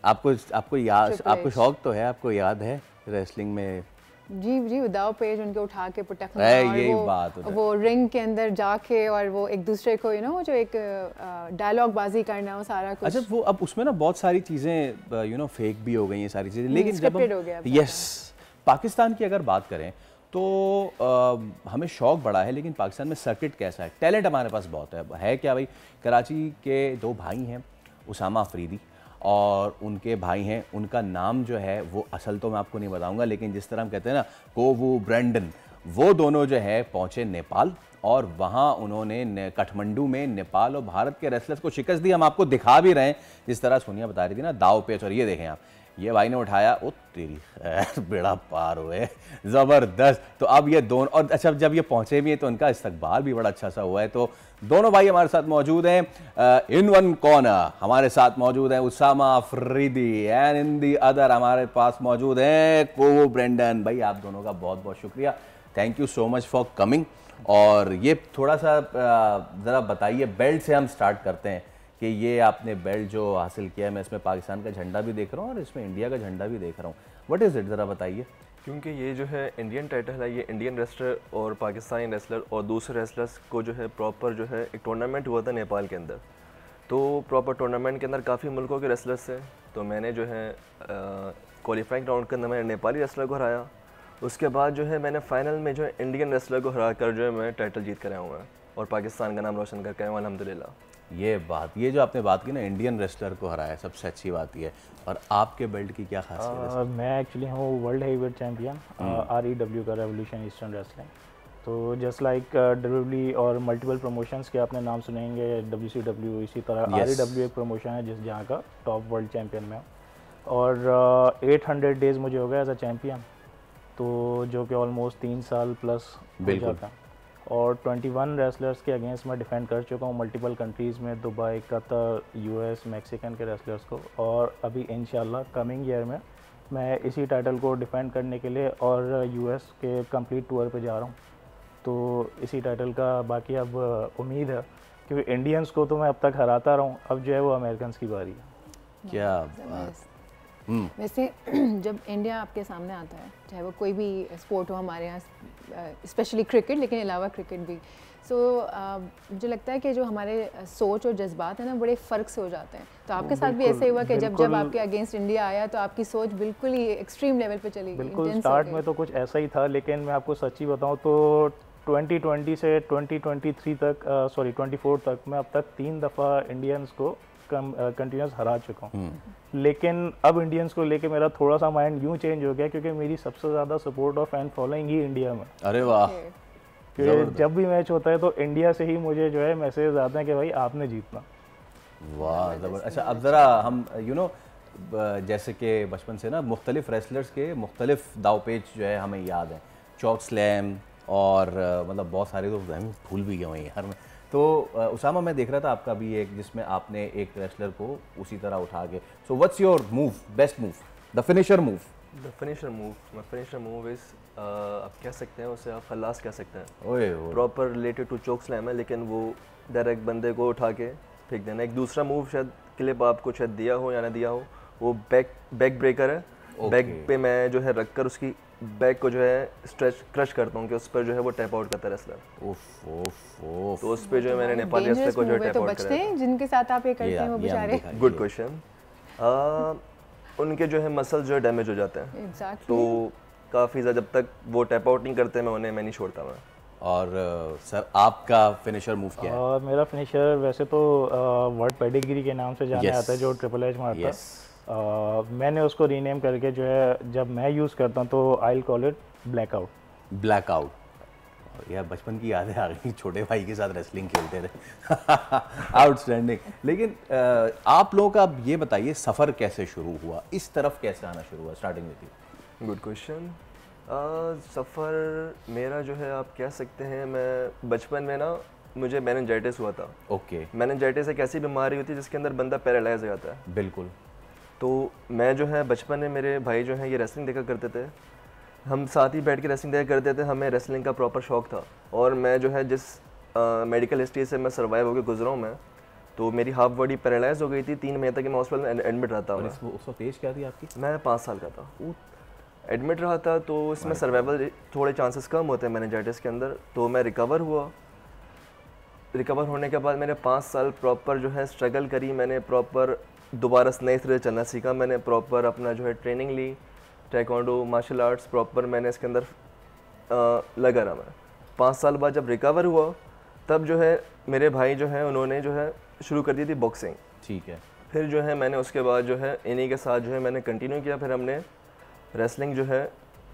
आपको शौक तो है, आपको याद है रेसलिंग में? जी जी, विदाउट पेज उनके उठा के पुटक वो रिंग के अंदर जाके और वो एक दूसरे को यू नो जो एक डायलॉग बाजी करना, वो सारा कुछ। अच्छा, वो अब उसमें ना बहुत सारी चीज़ें यू नो फेक भी हो गई हैं सारी चीज़ें, लेकिन जब यस पाकिस्तान की अगर बात करें तो हमें शौक़ बड़ा है, लेकिन पाकिस्तान में सर्किट कैसा है? टैलेंट हमारे पास बहुत है क्या भाई? कराची के 2 भाई हैं, उसामा अफरीदी और उनके भाई हैं, उनका नाम जो है वो असल तो मैं आपको नहीं बताऊंगा, लेकिन जिस तरह हम कहते हैं ना कोवू ब्रेंडन, वो दोनों जो है पहुँचे नेपाल और वहाँ उन्होंने काठमांडू में नेपाल और भारत के रेसलर्स को शिकस्त दी। हम आपको दिखा भी रहे हैं, जिस तरह सोनिया बता रही थी ना, दाव पेच। और ये देखें आप, ये भाई ने उठाया, ओ तेरी खैर बेड़ा पार हुए, ज़बरदस्त। तो अब ये दोनों, और अच्छा जब ये पहुँचे भी हैं तो उनका इस्तकबाल भी बड़ा अच्छा सा हुआ है। तो दोनों भाई हमारे साथ मौजूद हैं। इन वन कॉर्नर हमारे साथ मौजूद हैं Usama Afridi and in the other हमारे पास मौजूद हैं कोवू ब्रेंडन। भाई आप दोनों का बहुत बहुत शुक्रिया, thank you so much for coming. और ये थोड़ा सा ज़रा बताइए, बेल्ट से हम स्टार्ट करते हैं कि ये आपने बेल्ट जो हासिल किया है, मैं इसमें पाकिस्तान का झंडा भी देख रहा हूँ और इसमें इंडिया का झंडा भी देख रहा हूँ, व्हाट इज़ इट, ज़रा बताइए। क्योंकि ये जो है इंडियन टाइटल है, ये इंडियन रेसलर और पाकिस्तानी रेसलर और दूसरे रेसलर्स को जो है प्रॉपर जो है एक टूर्नामेंट हुआ था नेपाल के अंदर, तो प्रॉपर टूर्नामेंट के अंदर काफ़ी मुल्कों के रेसलर्स थे, तो मैंने जो है क्वालिफाइंग राउंड के अंदर मैंने नेपाली रेसलर को हराया। उसके बाद जो है मैंने फाइनल में जो है इंडियन रेसलर को हरा कर जो है मैं टाइटल जीत कर आया हूँ और पाकिस्तान का नाम रोशन करके आया हूँ अल्हम्दुलिल्लाह। ये जो आपने बात की ना, इंडियन रेसलर को हराया, सबसे अच्छी बात ये है। और आपके बेल्ट की क्या खासियत है? मैं एक्चुअली हूँ वर्ल्ड हेवीवेट चैम्पियन REW का, रेवोल्यूशन ईस्टर्न रेसलिंग। तो जस्ट लाइक WWE और मल्टीपल प्रमोशंस के आपने नाम सुनेंगे, WCW, इसी तरह REW एक प्रमोशन है जिस जहाँ का टॉप वर्ल्ड चैम्पियन में हूँ। और 800 डेज़ मुझे हो गया एज अ चैम्पियन, तो जो कि ऑलमोस्ट 3 साल प्लस हो जाता। और 21 रेसलर्स के अगेंस्ट मैं डिफेंड कर चुका हूँ मल्टीपल कंट्रीज़ में, दुबई, कतर, US, मैक्सिकन के रेसलर्स को। और अभी इंशाल्लाह कमिंग ईयर में मैं इसी टाइटल को डिफेंड करने के लिए और US के कंप्लीट टूर पे जा रहा हूँ। तो इसी टाइटल का बाकी अब उम्मीद है, क्योंकि इंडियंस को तो मैं अब तक हराता रहा हूँ, अब जो है वो अमेरिकन की बारी है। क्या वैसे जब इंडिया आपके सामने आता है, चाहे वो कोई भी स्पोर्ट हो हमारे यहाँ, स्पेशली क्रिकेट, लेकिन अलावा क्रिकेट भी, मुझे लगता है कि जो हमारे सोच और जज्बात हैं ना, बड़े फ़र्क से हो जाते हैं। तो आपके साथ भी ऐसे हुआ कि जब आपके अगेंस्ट इंडिया आया तो आपकी सोच बिल्कुल ही एक्सट्रीम लेवल पे चली गई? बिल्कुल, स्टार्ट में तो कुछ ऐसा ही था, लेकिन मैं आपको सच्ची बताऊँ तो 2020 से 2023 तक 24 तक मैं अब तक 3 दफ़ा इंडियंस को कंटिन्यूस हरा चुका हूँ। लेकिन अब इंडियंस को लेके मेरा थोड़ा सा माइंड यूँ चेंज हो गया, क्योंकि मेरी सबसे ज़्यादा सपोर्ट और फैन फॉलोइंग ही इंडिया में। अरे वाह! क्योंकि जब भी मैच होता है तो इंडिया से ही मुझे जो है मैसेज आते हैं कि भाई आपने जीतना। वाह, ज़बरदस्त। अच्छा, अब ज़रा हम जैसे कि बचपन से ना मुख्तलिफ रेसलर्स के मुख्तलिफ दाव पेच जो है हमें याद है, चौक स्लैम और मतलब बहुत सारे तो हम भूल भी गए हैं यार में। तो उसामा, मैं देख रहा था आपका भी एक जिसमें आपने एक रेसलर को उसी तरह उठा के, so what's your move, best move, the finisher move? The finisher move, my finisher move is, आप कह सकते हैं उसे, आप खल्लास कह सकते हैं। ओए proper related to choke slam है, लेकिन वो डायरेक्ट बंदे को उठा के फेंक देना। एक दूसरा मूव शायद क्लिप आपको शायद दिया हो या ना दिया हो, वो बैक ब्रेकर है। बैक पे मैं जो है रख कर उसकी बैक को जो है स्ट्रेच क्रश करता हूँ कि उस पर जो है वो टैप आउट करता है रेसलर। तो उस पे जो है मैंने नेपाली रेसलर को जो है टैप आउट कराया। जिनके साथ आप ये करते हैं वो बेचारे, गुड क्वेश्चन, उनके जो है मसल जो है डैमेज हो जाते हैं। तो काफ़ी ज़्यादा जब तक वो टैप आउट नहीं करते मैं नहीं छोड़ता मैं। और सर, आपका फिनिशर मूव क्या है? मेरा फिनिशर वैसे तो वर्ल्ड पेडिग्री के नाम से जाना जाता है, जो ट्रिपल एच मारता है। मैंने उसको रीनेम करके जो है जब मैं यूज़ करता हूँ तो I call it blackout. Blackout यार, बचपन की यादें आ गई, छोटे भाई के साथ रेसलिंग खेलते थे। आउटस्टैंडिंग। लेकिन आप लोगों का अब ये बताइए, सफ़र कैसे शुरू हुआ, इस तरफ कैसे आना शुरू हुआ, स्टार्टिंग में थी? Good question. सफ़र मेरा जो है आप कह सकते हैं, मैं बचपन में ना मुझे मेनिंजाइटिस हुआ था। ओके। मेनिंजाइटिस एक ऐसी बीमारी होती है जिसके अंदर बंदा पैरालाइज हो जाता है। बिल्कुल। तो मैं जो है बचपन में, मेरे भाई जो है ये रेसलिंग देखा करते थे, हम साथ ही बैठ के रेसलिंग देखा करते थे, हमें रेसलिंग का प्रॉपर शौक था। और मैं जो है जिस मेडिकल हिस्ट्री से मैं सर्वाइव होकर गुजरा हूँ मैं, तो मेरी हाफ बॉडी पैरालाइज हो गई थी। 3 महीने तक मैं हॉस्पिटल में एडमिट रहा था। उस वक्त एज क्या थी आपकी? मैं 5 साल का था, एडमिट रहा था। तो इसमें सर्वाइवल थोड़े चांसेस कम होते हैं मेनिंजाइटिस के अंदर। तो मैं रिकवर हुआ। रिकवर होने के बाद मैंने 5 साल प्रॉपर जो है स्ट्रगल करी। मैंने प्रॉपर दोबारा नए सिरे चलना सीखा। मैंने प्रॉपर अपना जो है ट्रेनिंग ली, टाइक्वांडो, मार्शल आर्ट्स प्रॉपर मैंने इसके अंदर लगा रहा मैं। 5 साल बाद जब रिकवर हुआ, तब जो है मेरे भाई जो है उन्होंने जो है शुरू कर दी थी बॉक्सिंग। ठीक है। फिर जो है मैंने उसके बाद जो है इन्हीं के साथ जो है मैंने कंटिन्यू किया। फिर हमने रेसलिंग जो है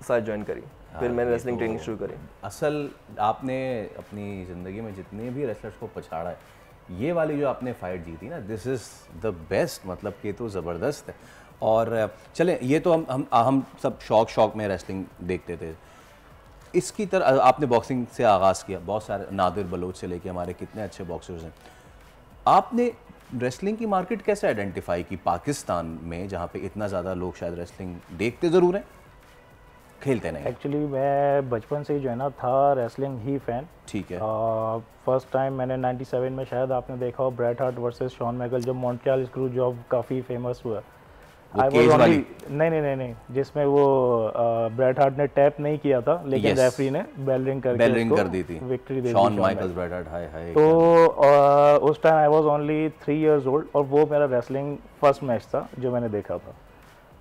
साथ ज्वाइन करी। फिर मैंने रेसलिंग ट्रेनिंग शुरू करी। असल आपने अपनी ज़िंदगी में जितने भी रेसलर्स को पछाड़ा है, ये वाली जो आपने फाइट जीती ना, दिस इज़ द बेस्ट, मतलब कि तो ज़बरदस्त है। और चलें, ये तो हम सब शौक में रेसलिंग देखते थे। इसकी तरह आपने बॉक्सिंग से आगाज़ किया, बहुत सारे नादिर बलोच से लेके हमारे कितने अच्छे बॉक्सर्स हैं। आपने रेसलिंग की मार्केट कैसे आइडेंटिफाई की पाकिस्तान में, जहाँ पे इतना ज़्यादा लोग शायद रेसलिंग देखते ज़रूर हैं, खेलते नहीं? एक्चुअली मैं बचपन से ही जो है ना था रेसलिंग ही फ़ैन। ठीक है। फर्स्ट टाइम मैंने 97 में, शायद आपने देखा हो, Bret Hart versus Shawn Michaels, जब मॉन्ट्रियल स्क्रू जॉब काफ़ी फेमस हुआ। नहीं, जिसमें वो ब्रेट हार्ट ने टैप नहीं किया था, लेकिन रेफरी ने बेल रिंग कर दी थी, विक्ट्री दे दी शॉन माइकल्स ब्रेट हार्ट। हाय तो उस time I was only 3 years old और वो मेरा रेसलिंग फर्स्ट मैच था जो मैंने देखा था।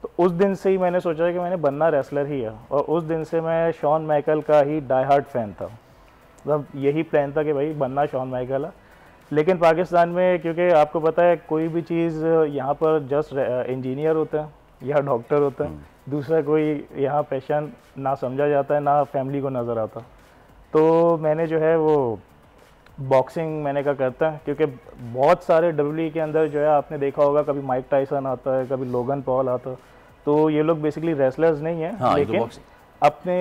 तो उस दिन से ही मैंने सोचा कि मैंने बनना रेसलर ही है, और उस दिन से मैं शॉन माइकल का ही डाई हार्ड फैन था। मतलब यही प्लान था कि भाई बनना शॉन माइकल है। लेकिन पाकिस्तान में क्योंकि आपको पता है कोई भी चीज़ यहाँ पर जस्ट इंजीनियर होता है या डॉक्टर होता है, दूसरा कोई यहाँ पैशन ना समझा जाता है, ना फैमिली को नज़र आता। तो मैंने जो है वो बॉक्सिंग मैंने कहा करता है, क्योंकि बहुत सारे WWE के अंदर जो है आपने देखा होगा, कभी माइक टाइसन आता है, कभी लोगन पॉल आता है, तो ये लोग बेसिकली रेसलर्स नहीं है। हाँ, लेकिन अपने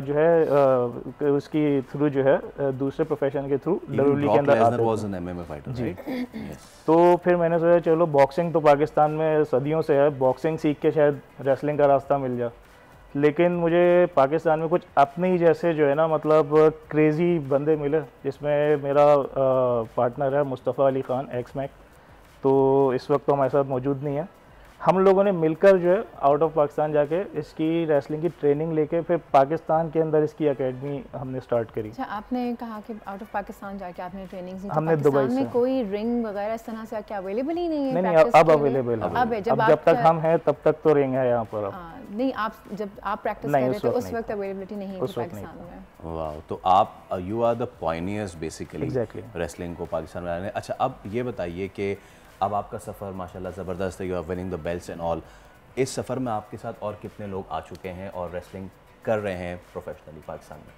जो है उसकी थ्रू जो है दूसरे प्रोफेशन के थ्रू WWE के अंदर आते हैं। तो फिर मैंने सोचा चलो बॉक्सिंग तो पाकिस्तान में सदियों से है, बॉक्सिंग सीख के शायद रेसलिंग का रास्ता मिल जाए। लेकिन मुझे पाकिस्तान में कुछ अपने ही जैसे जो है ना, मतलब क्रेज़ी बंदे मिले, जिसमें मेरा पार्टनर है मुस्तफ़ा अली ख़ान एक्स मैक, तो इस वक्त तो हमारे साथ मौजूद नहीं है। हम लोगों ने मिलकर जो है आउट ऑफ पाकिस्तान जाके इसकी रेसलिंग की ट्रेनिंग लेके फिर पाकिस्तान के अंदर इसकी एकेडमी हमने स्टार्ट करी। अच्छा, आपने कहा कि आउट ऑफ पाकिस्तान जाके आपने ट्रेनिंग ली, हमने दुबई से। कोई रिंग वगैरह इस तरह से क्या अवेलेबल ही नहीं है? नहीं, अब अवेलेबल है। अब जब तक हम हैं तब तक तो रिंग है यहाँ पर। नहीं, आप जब आप प्रैक्टिस कर रहे थे उस वक्त अवेलेबिलिटी नहीं थी पाकिस्तान में। वाह, तो आप you are the pioneers basically wrestling को पाकिस्तान में लाने। अच्छा, अब ये बताइए कि अब आपका सफ़र माशाल्लाह ज़बरदस्त है, you are winning the belts and all. इस सफ़र में आपके साथ और कितने लोग आ चुके हैं और रेसलिंग कर रहे हैं प्रोफेशनली पाकिस्तान में?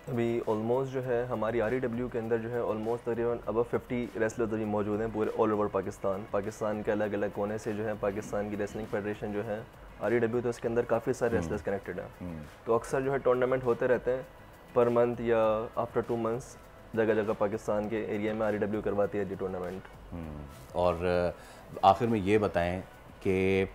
अभी ऑलमोस्ट जो है हमारी REW के अंदर जो है ऑलमोस्ट तकरीबन अब 50 रेसलर्स अभी मौजूद हैं पूरे ऑल ओवर पाकिस्तान के अलग अलग कोने से जो है पाकिस्तान की रेसलिंग फेडरेशन जो है REW, तो इसके अंदर काफ़ी सारे रेसलर्स कनेक्टेड हैं। तो अक्सर जो है टूर्नामेंट होते रहते हैं पर मंथ या आफ्टर 2 मंथ्स, जगह जगह पाकिस्तान के एरिया में REW करवाती है जी टूर्नामेंट। और आखिर में ये बताएं कि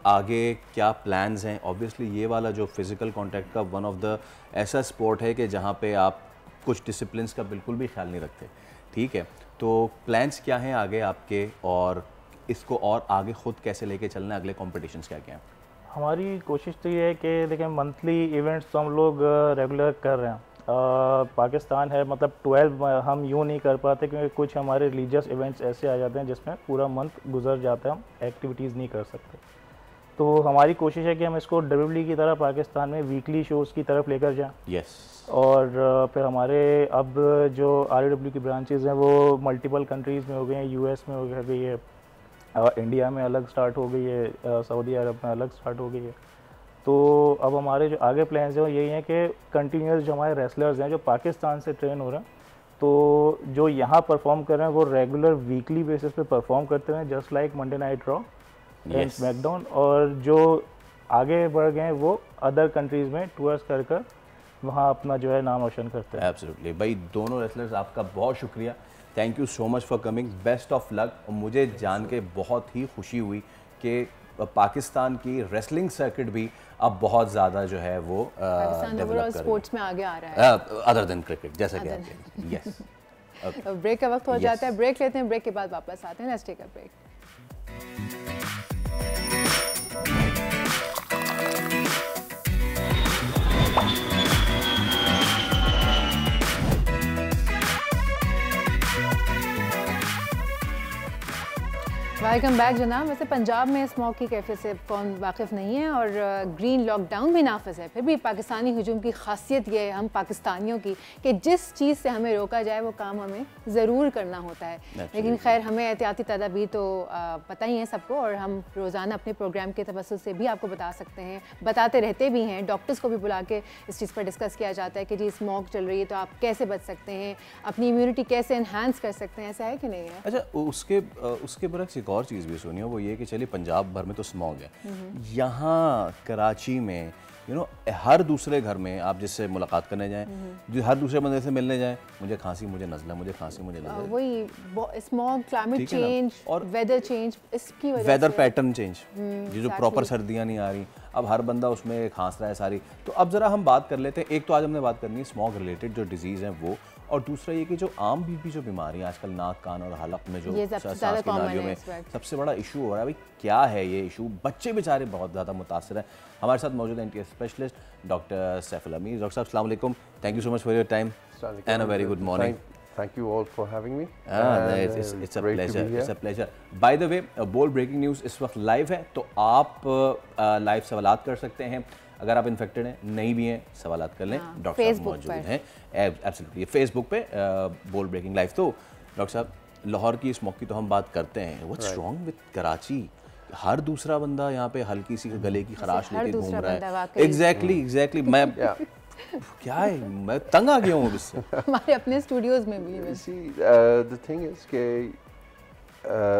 आगे क्या प्लान्स हैं? ऑब्वियसली ये वाला जो फिज़िकल कांटेक्ट का वन ऑफ द ऐसा स्पोर्ट है कि जहाँ पे आप कुछ डिसिप्लिन्स का बिल्कुल भी ख्याल नहीं रखते, ठीक है? तो प्लान्स क्या हैं आगे आपके, और इसको और आगे ख़ुद कैसे लेके चलना है? अगले कॉम्पिटिशन्स क्या क्या हैं? हमारी कोशिश तो ये है कि देखिए मंथली इवेंट्स तो हम लोग रेगुलर कर रहे हैं। पाकिस्तान है, मतलब 12 हम यूँ नहीं कर पाते क्योंकि कुछ हमारे रिलीजियस इवेंट्स ऐसे आ जाते हैं जिसमें पूरा मंथ गुजर जाता है, हम एक्टिविटीज़ नहीं कर सकते। तो हमारी कोशिश है कि हम इसको WWE की तरह पाकिस्तान में वीकली शोज़ की तरफ लेकर जाएं। और फिर हमारे अब जो REW की ब्रांचेज़ हैं वो मल्टीपल कंट्रीज़ में हो गई हैं, US में हो गई है, इंडिया में अलग स्टार्ट हो गई है, सऊदी अरब में अलग स्टार्ट हो गई है। तो अब हमारे जो आगे प्लान्स हैं यही हैं कि कंटिन्यूस जो हमारे रेसलर्स हैं जो पाकिस्तान से ट्रेन हो रहे हैं, तो जो यहाँ परफॉर्म कर रहे हैं वो रेगुलर वीकली बेसिस पे परफॉर्म करते हैं, just like Monday night raw and SmackDown. और जो आगे बढ़ गए हैं वो अदर कंट्रीज़ में टूर्स कर कर वहाँ अपना जो है नाम रोशन करते हैं। एब्सोल्युटली भाई, दोनों रेसलर्स आपका बहुत शुक्रिया, thank you so much for coming, best of luck. और मुझे जान के बहुत ही खुशी हुई कि पाकिस्तान की रेसलिंग सर्किट भी अब बहुत ज़्यादा जो है वो डेवलप स्पोर्ट्स में आगे आ रहा है, अदर देन क्रिकेट, जैसा कि आप यस। ब्रेक का वक्त हो जाता है, ब्रेक लेते हैं, ब्रेक के बाद वापस आते हैं। Let's take a break. Welcome back जनाब। वैसे पंजाब में स्मोक की कैफियत से कौन वाकिफ़ नहीं है, और ग्रीन लॉकडाउन भी नाफिज है, फिर भी पाकिस्तानी हुजूम की खासियत ये है हम पाकिस्तानियों की कि जिस चीज़ से हमें रोका जाए वो काम हमें ज़रूर करना होता है। लेकिन खैर हमें एहतियाती तदाबीर तो पता ही है सबको, और हम रोज़ाना अपने प्रोग्राम के तवस्सुत से भी आपको बता सकते हैं, बताते रहते भी हैं। डॉक्टर्स को भी बुला के इस चीज़ पर डिस्कस किया जाता है कि जी स्मोक चल रही है तो आप कैसे बच सकते हैं, अपनी इम्यूनिटी कैसे इन्हांस कर सकते हैं, ऐसा है कि नहीं है? अच्छा, उसके बरक्स एक और चीज़ भी सुनिए, वो ये कि चलिए पंजाब भर में तो स्मॉग है, यहाँ कराची में हर दूसरे घर में आप जिससे मुलाकात करने जाएं, जो हर दूसरे बंदे से मिलने जाएं, मुझे खांसी मुझे नज़ला, मुझे खांसी मुझे नज़ला, वही स्मॉग, क्लाइमेट चेंज और वेदर चेंज, इसकी वजह से वेदर पैटर्न चेंज, जो प्रॉपर सर्दियाँ नहीं आ रही, अब हर बंदा उसमें खांस रहा है सारी। तो अब ज़रा हम बात कर लेते हैं, एक तो आज हमने बात करनी है स्मॉग रिलेटेड जो डिजीज़ हैं वो, और दूसरा ये कि जो आम बीपी जो बीमारियां आजकल नाक कान और हलक में जो ये सबसे सांस की नालियों में सबसे बड़ा इशू हो रहा है, भाई क्या है ये इशू? बच्चे बेचारे बहुत ज़्यादा मुतासर हैं। हमारे साथ मौजूद है एनटीएस स्पेशलिस्ट डॉक्टर सैफुल अमीर। डॉक्टर साहब अस्सलाम वालेकुम, thank you so much for your time and a very good morning. Thank you all for having me. It's a pleasure. It's a pleasure. By the way, बोल ब्रेकिंग न्यूज़ इस वक्त लाइव है, तो आप लाइव सवालात कर सकते हैं। अगर आप इन्फेक्टेड हैं, नहीं भी हैं, सवालात कर लें। डॉक्टर साहब मौजूद हैं एब्सोल्युटली फेसबुक पे बोल ब्रेकिंग लाइव। तो डॉक्टर साहब, लाहौर की स्मोक की तो हम बात करते हैं, व्हाट्स रॉन्ग विद कराची? हर दूसरा बंदा यहाँ पे हल्की सी गले की खराश लेके घूम रहा है। एग्जैक्टली मैं क्या है, मैं तंग आ गया हूँ इससे। हमारे अपने स्टूडियोज में भी द थिंग इज के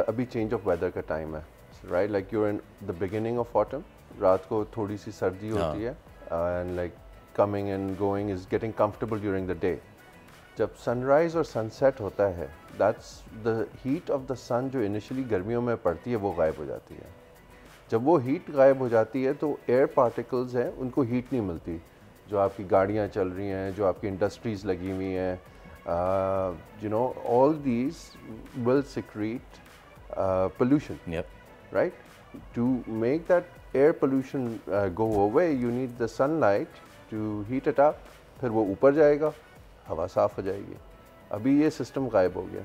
अभी चेंज ऑफ वेदर का टाइम है, right? Like you are in the beginning of autumn, रात को थोड़ी सी सर्दी होती है and like coming and going is getting comfortable during the day. जब सनराइज और सनसेट होता है, that's the heat of the sun जो इनिशियली गर्मियों में पड़ती है वो गायब हो जाती है। जब वो हीट गायब हो जाती है तो एयर पार्टिकल्स हैं उनको हीट नहीं मिलती। जो आपकी गाड़ियाँ चल रही हैं, जो आपकी इंडस्ट्रीज़ लगी हुई हैं, you know, all these will secrete pollution, right? To make that air pollution go away you need the sunlight to heat it up, फिर वो ऊपर जाएगा, हवा साफ़ हो जाएगी। अभी ये सिस्टम गायब हो गया।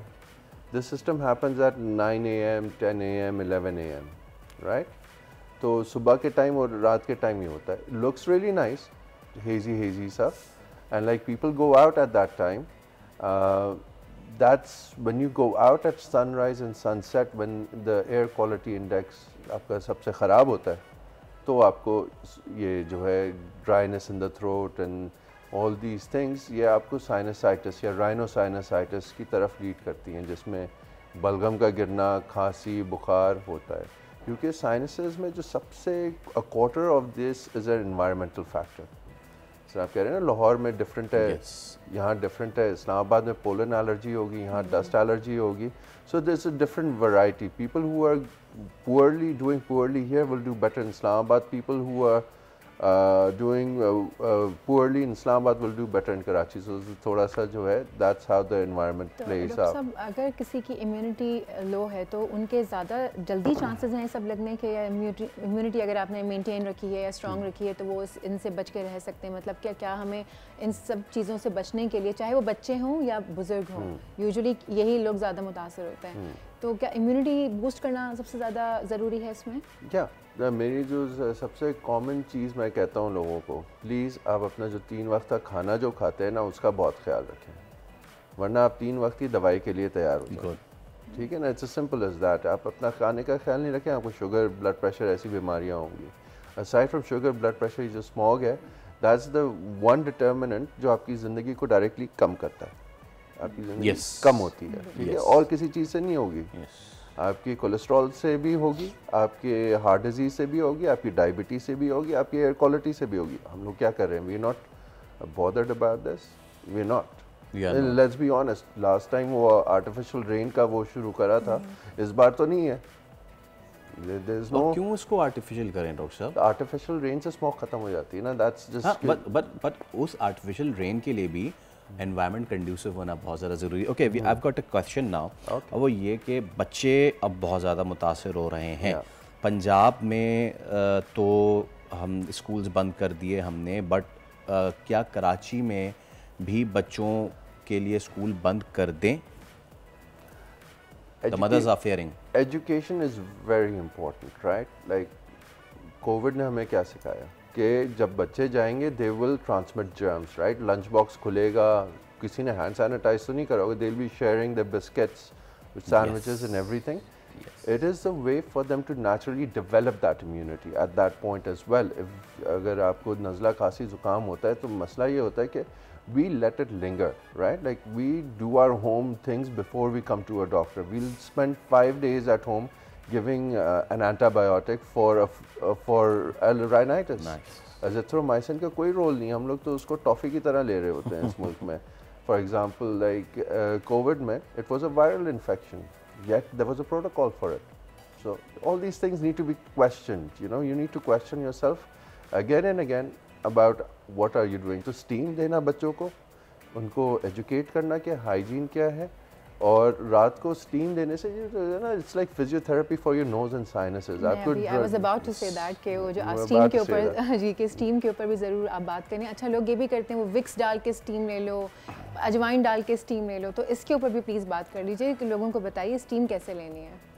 This system happens at 9 AM, 10 AM, 11 AM, right? तो सुबह के टाइम और रात के टाइम ही होता है। Looks really nice, hazy stuff, and like people go out at that time. That's when you go out at sunrise and sunset, when the air quality index आपका सबसे ख़राब होता है, तो आपको ये जो है dryness in the throat and all these things, ये आपको sinusitis या rhinosinusitis की तरफ लीड करती हैं, जिसमें बलगम का गिरना, खांसी, बुखार होता है। क्योंकि साइनसेस में जो सबसे a quarter of this is an environmental factor। आप कह रहे हैं ना लाहौर में डिफरेंट है, यहाँ डिफरेंट है, इस्लामाबाद में पोलन एलर्जी होगी, यहाँ डस्ट एलर्जी होगी। So there is a different variety. People who are poorly doing poorly here will do better in Islamabad. People who are doing poorly in Islamabad will do better in Karachi. So थोड़ा सा जो है that's how the environment plays out. सब अगर किसी की इम्यूनिटी लो है तो उनके ज़्यादा जल्दी चांसेस हैं सब लगने के, या इम्यूनिटी अगर आपने मेंटेन रखी है या स्ट्रॉन्ग रखी है तो वो इनसे बच के रह सकते हैं? मतलब क्या हमें इन सब चीज़ों से बचने के लिए, चाहे वो बच्चे हों या बुज़ुर्ग हों, यूजुअली यही लोग ज़्यादा मुतासर होते हैं, तो क्या इम्यूनिटी बूस्ट करना सबसे ज़्यादा ज़रूरी है इसमें? क्या मेरी जो सबसे कॉमन चीज़ मैं कहता हूँ लोगों को, प्लीज़ आप अपना जो 3 वक्त का खाना जो खाते हैं ना उसका बहुत ख्याल रखें, वरना आप 3 वक्त की दवाई के लिए तैयार हो जाए। ठीक है ना? It's simple as that. आप अपना खाने का ख्याल नहीं रखें, आपको शुगर, ब्लड प्रेशर, ऐसी बीमारियाँ होंगी। Aside from sugar, blood pressure, जो स्मॉग है, दैट्स द वन डिटर्मिनेंट जो आपकी ज़िंदगी को डायरेक्टली कम करता है। आपकी ज़िंदगी कम होती है, ठीक है? और किसी चीज़ से नहीं होगी। आपकी कोलेस्ट्रॉल से भी होगी, आपके हार्ट डिजीज़ से भी होगी, आपकी डायबिटीज़ से भी होगी, आपकी एयर क्वालिटी से भी होगी। हम लोग क्या कर रहे हैं? We are not bothered about this, we are not. Let's be honest, last time वो आर्टिफिशियल रेन का वो शुरू करा था, इस बार तो नहीं है। क्यों इसको आर्टिफिशियल करें डॉक्टर साहब? आर्टिफिशियल रेन से स्मोक खत्म हो जाती है ना, दैट्स जस्ट। बट उस आर्टिफिशियल रेन के लिए भी एनवायरनमेंट कंड्यूसिव होना बहुत ज़्यादा ज़रूरी है। Okay, I have got a question now. वो ये कि बच्चे अब बहुत ज़्यादा मुतासर हो रहे हैं। पंजाब में तो हम स्कूल्स बंद कर दिए हमने, बट क्या कराची में भी बच्चों के लिए स्कूल बंद कर दें? The mothers are fearing. Education is very important, right? Like Covid ने हमें क्या सिखाया कि जब बच्चे जाएंगे they will transmit germs, right? Lunch box खुलेगा, किसी ने हैंड सैनिटाइज तो नहीं करा होगा, they will be sharing the biscuits with sandwiches and everything. It is the way for them to naturally develop that immunity at that point as well. If अगर आपको नज़ला खांसी ज़ुकाम होता है तो मसला ये होता है कि we let it linger, right? Like we do our home things before we come to a doctor. We'll spend 5 days at home giving an antibiotic for rhinitis. Nice. Azithromycin का कोई रोल नहीं, हम लोग तो उसको टॉफ़ी की तरह ले रहे होते हैं इस मुल्क में। For example, like COVID में it was a viral infection, yet there was a protocol for it. So all these things need to be questioned. You know, you need to question yourself again and again about what are you doing. तो steam देना बच्चों को, उनको एजुकेट करना कि हाइजीन क्या है, और रात को स्टीम देने से ना it's like physiotherapy for your nose and sinuses. आपको I was about to say that कि वो जो स्टीम के ऊपर जी के स्टीम के ऊपर भी ज़रूर आप बात करें। अच्छा, लोग ये भी करते हैं वो विक्स डाल के स्टीम ले लो, अजवाइन डाल के स्टीम ले लो, तो इसके ऊपर भी प्लीज़ बात कर लीजिए कि लोगों को बताइए स्टीम कैसे लेनी है।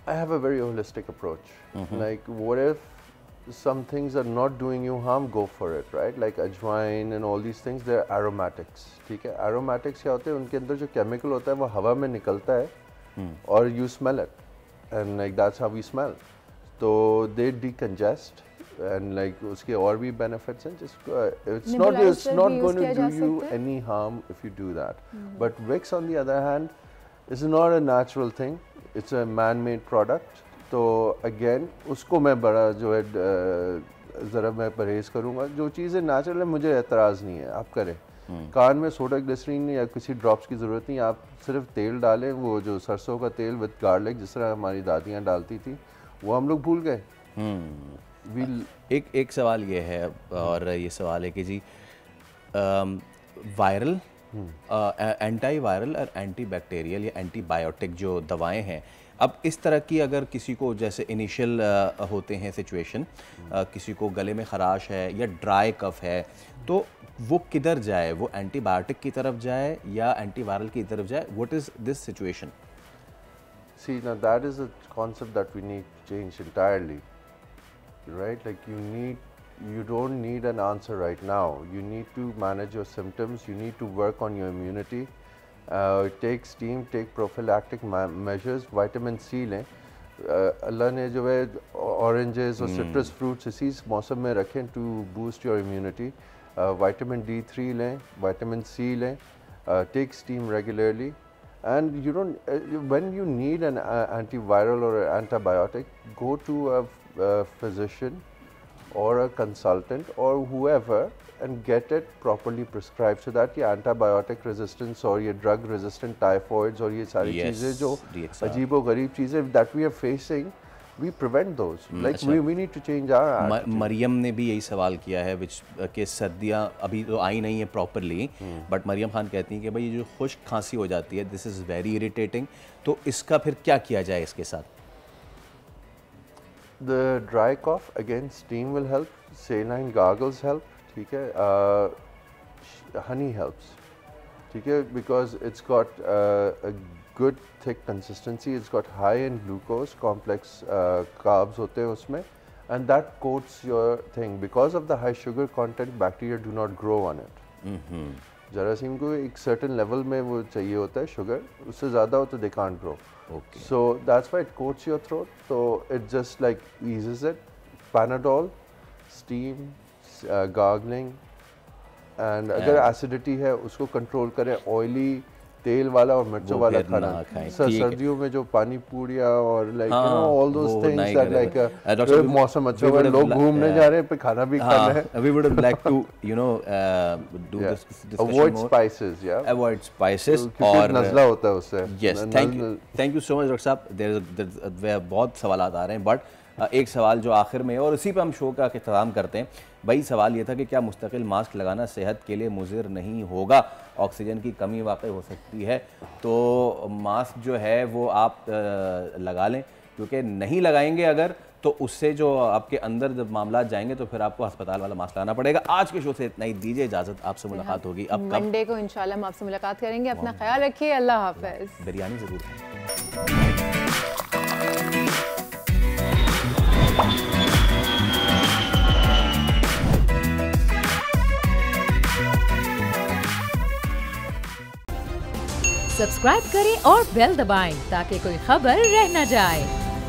I have a very holistic approach. Like, what if some things are not doing you harm, go for it, right? Like ajwain and all these things, they're aromatics. ठीक है, aromatics क्या होते हैं, उनके अंदर जो chemical होता है वो हवा में निकलता है और you smell it, and like that's how we smell. तो they decongest and like उसके और भी benefits हैं. Just it's not going to do you any harm if you do that. But Vicks on the other hand is not a natural thing. It's a man-made product. तो अगेन उसको मैं बड़ा जो है ज़रा मैं परहेज़ करूँगा। जो चीज़ें नेचुरल है मुझे एतराज़ नहीं है, आप करें। कान में सोडा ग्लिसरीन या किसी ड्रॉप्स की ज़रूरत नहीं, आप सिर्फ तेल डालें, वो जो सरसों का तेल विद गार्लिक जिस तरह हमारी दादियाँ डालती थी, वो हम लोग भूल गए। एक सवाल ये है, और ये सवाल है कि जी वायरल, एंटी वायरल और एंटी बैक्टीरियल या एंटीबायोटिक जो दवाएं हैं, अब इस तरह की अगर किसी को जैसे इनिशियल होते हैं सिचुएशन, किसी को गले में ख़राश है या ड्राई कफ है, तो वो किधर जाए? वो एंटीबायोटिक की तरफ जाए या एंटीवायरल की तरफ जाए? What is this situation? See, now that is a concept that we need to change entirely, right? Like you don't need an answer right now. You need to manage your symptoms. You need to work on your immunity. Take steam, take prophylactic measures, vitamin C लें। अल्लाह ने जो है ऑरेंजेस और सिट्रस फ्रूट्स इसी मौसम में रखें to boost your immunity. Vitamin D3 लें, विटामिन C लें, take steam regularly, and you don't when you need an antiviral or an antibiotic, go to a physician or a consultant or whoever and get it properly prescribed, so that ये antibiotic resistance और ये drug resistant typhoids और ये सारी चीज़ें जो अजीबो गरीब चीज़ें that we are facing, we prevent those. Like we need to change our attitude. Maryam ने भी यही सवाल किया है कि सर्दियाँ अभी तो आई नहीं है प्रॉपरली, बट मरियम खान कहती हैं कि भाई ये जो खुश्क खांसी हो जाती है, दिस इज़ वेरी इरिटेटिंग, तो इसका फिर क्या किया जाए इसके साथ? The dry cough, again steam will help, saline gargles help, ठीक है, honey helps, ठीक है, because it's got a good thick consistency, it's got high in glucose, complex carbs होते हैं उसमें, and that coats your thing. Because of the high sugar content, bacteria do not grow on it. जरासीम को एक certain level में वो चाहिए होता है sugar, उससे ज़्यादा हो तो they can't grow. Okay. So that's why it coats your throat. So it just like eases it. Panadol, steam, gargling, and अगर acidity है उसको control करें, oily तेल वाला और मिर्चों वाला खाना। सर्दियों में जो पानी पूड़ियाँ और like you know all those things that like मौसम अच्छा है, लोग घूमने जा रहे हैं पे खाना भी खाना है। We would like to do this discussion avoid more. spices, yeah. Avoid spices और नज़ला होता है उससे। Yes, thank you so much doctor साहब। बहुत सवाल आ रहे हैं, बट एक सवाल जो आखिर में है और इसी पे हम शो का इख्तिताम करते हैं, भाई सवाल ये था कि क्या मुस्तकिल मास्क लगाना सेहत के लिए मुज़िर नहीं होगा? ऑक्सीजन की कमी वाक़ई हो सकती है, तो मास्क जो है वो आप लगा लें, क्योंकि नहीं लगाएंगे अगर तो उससे जो आपके अंदर जब मामला जाएंगे तो फिर आपको अस्पताल वाला मास्क लगाना पड़ेगा। आज के शो से इतना ही, दीजिए इजाज़त, आपसे मुलाकात होगी अब मंडे को इंशाल्लाह हम आपसे मुलाकात करेंगे। अपना ख्याल रखिए, अल्लाह हाफ़िज़। बिरयानी ज़रूर। सब्सक्राइब करें और बेल दबाएं ताकि कोई खबर रह न जाए।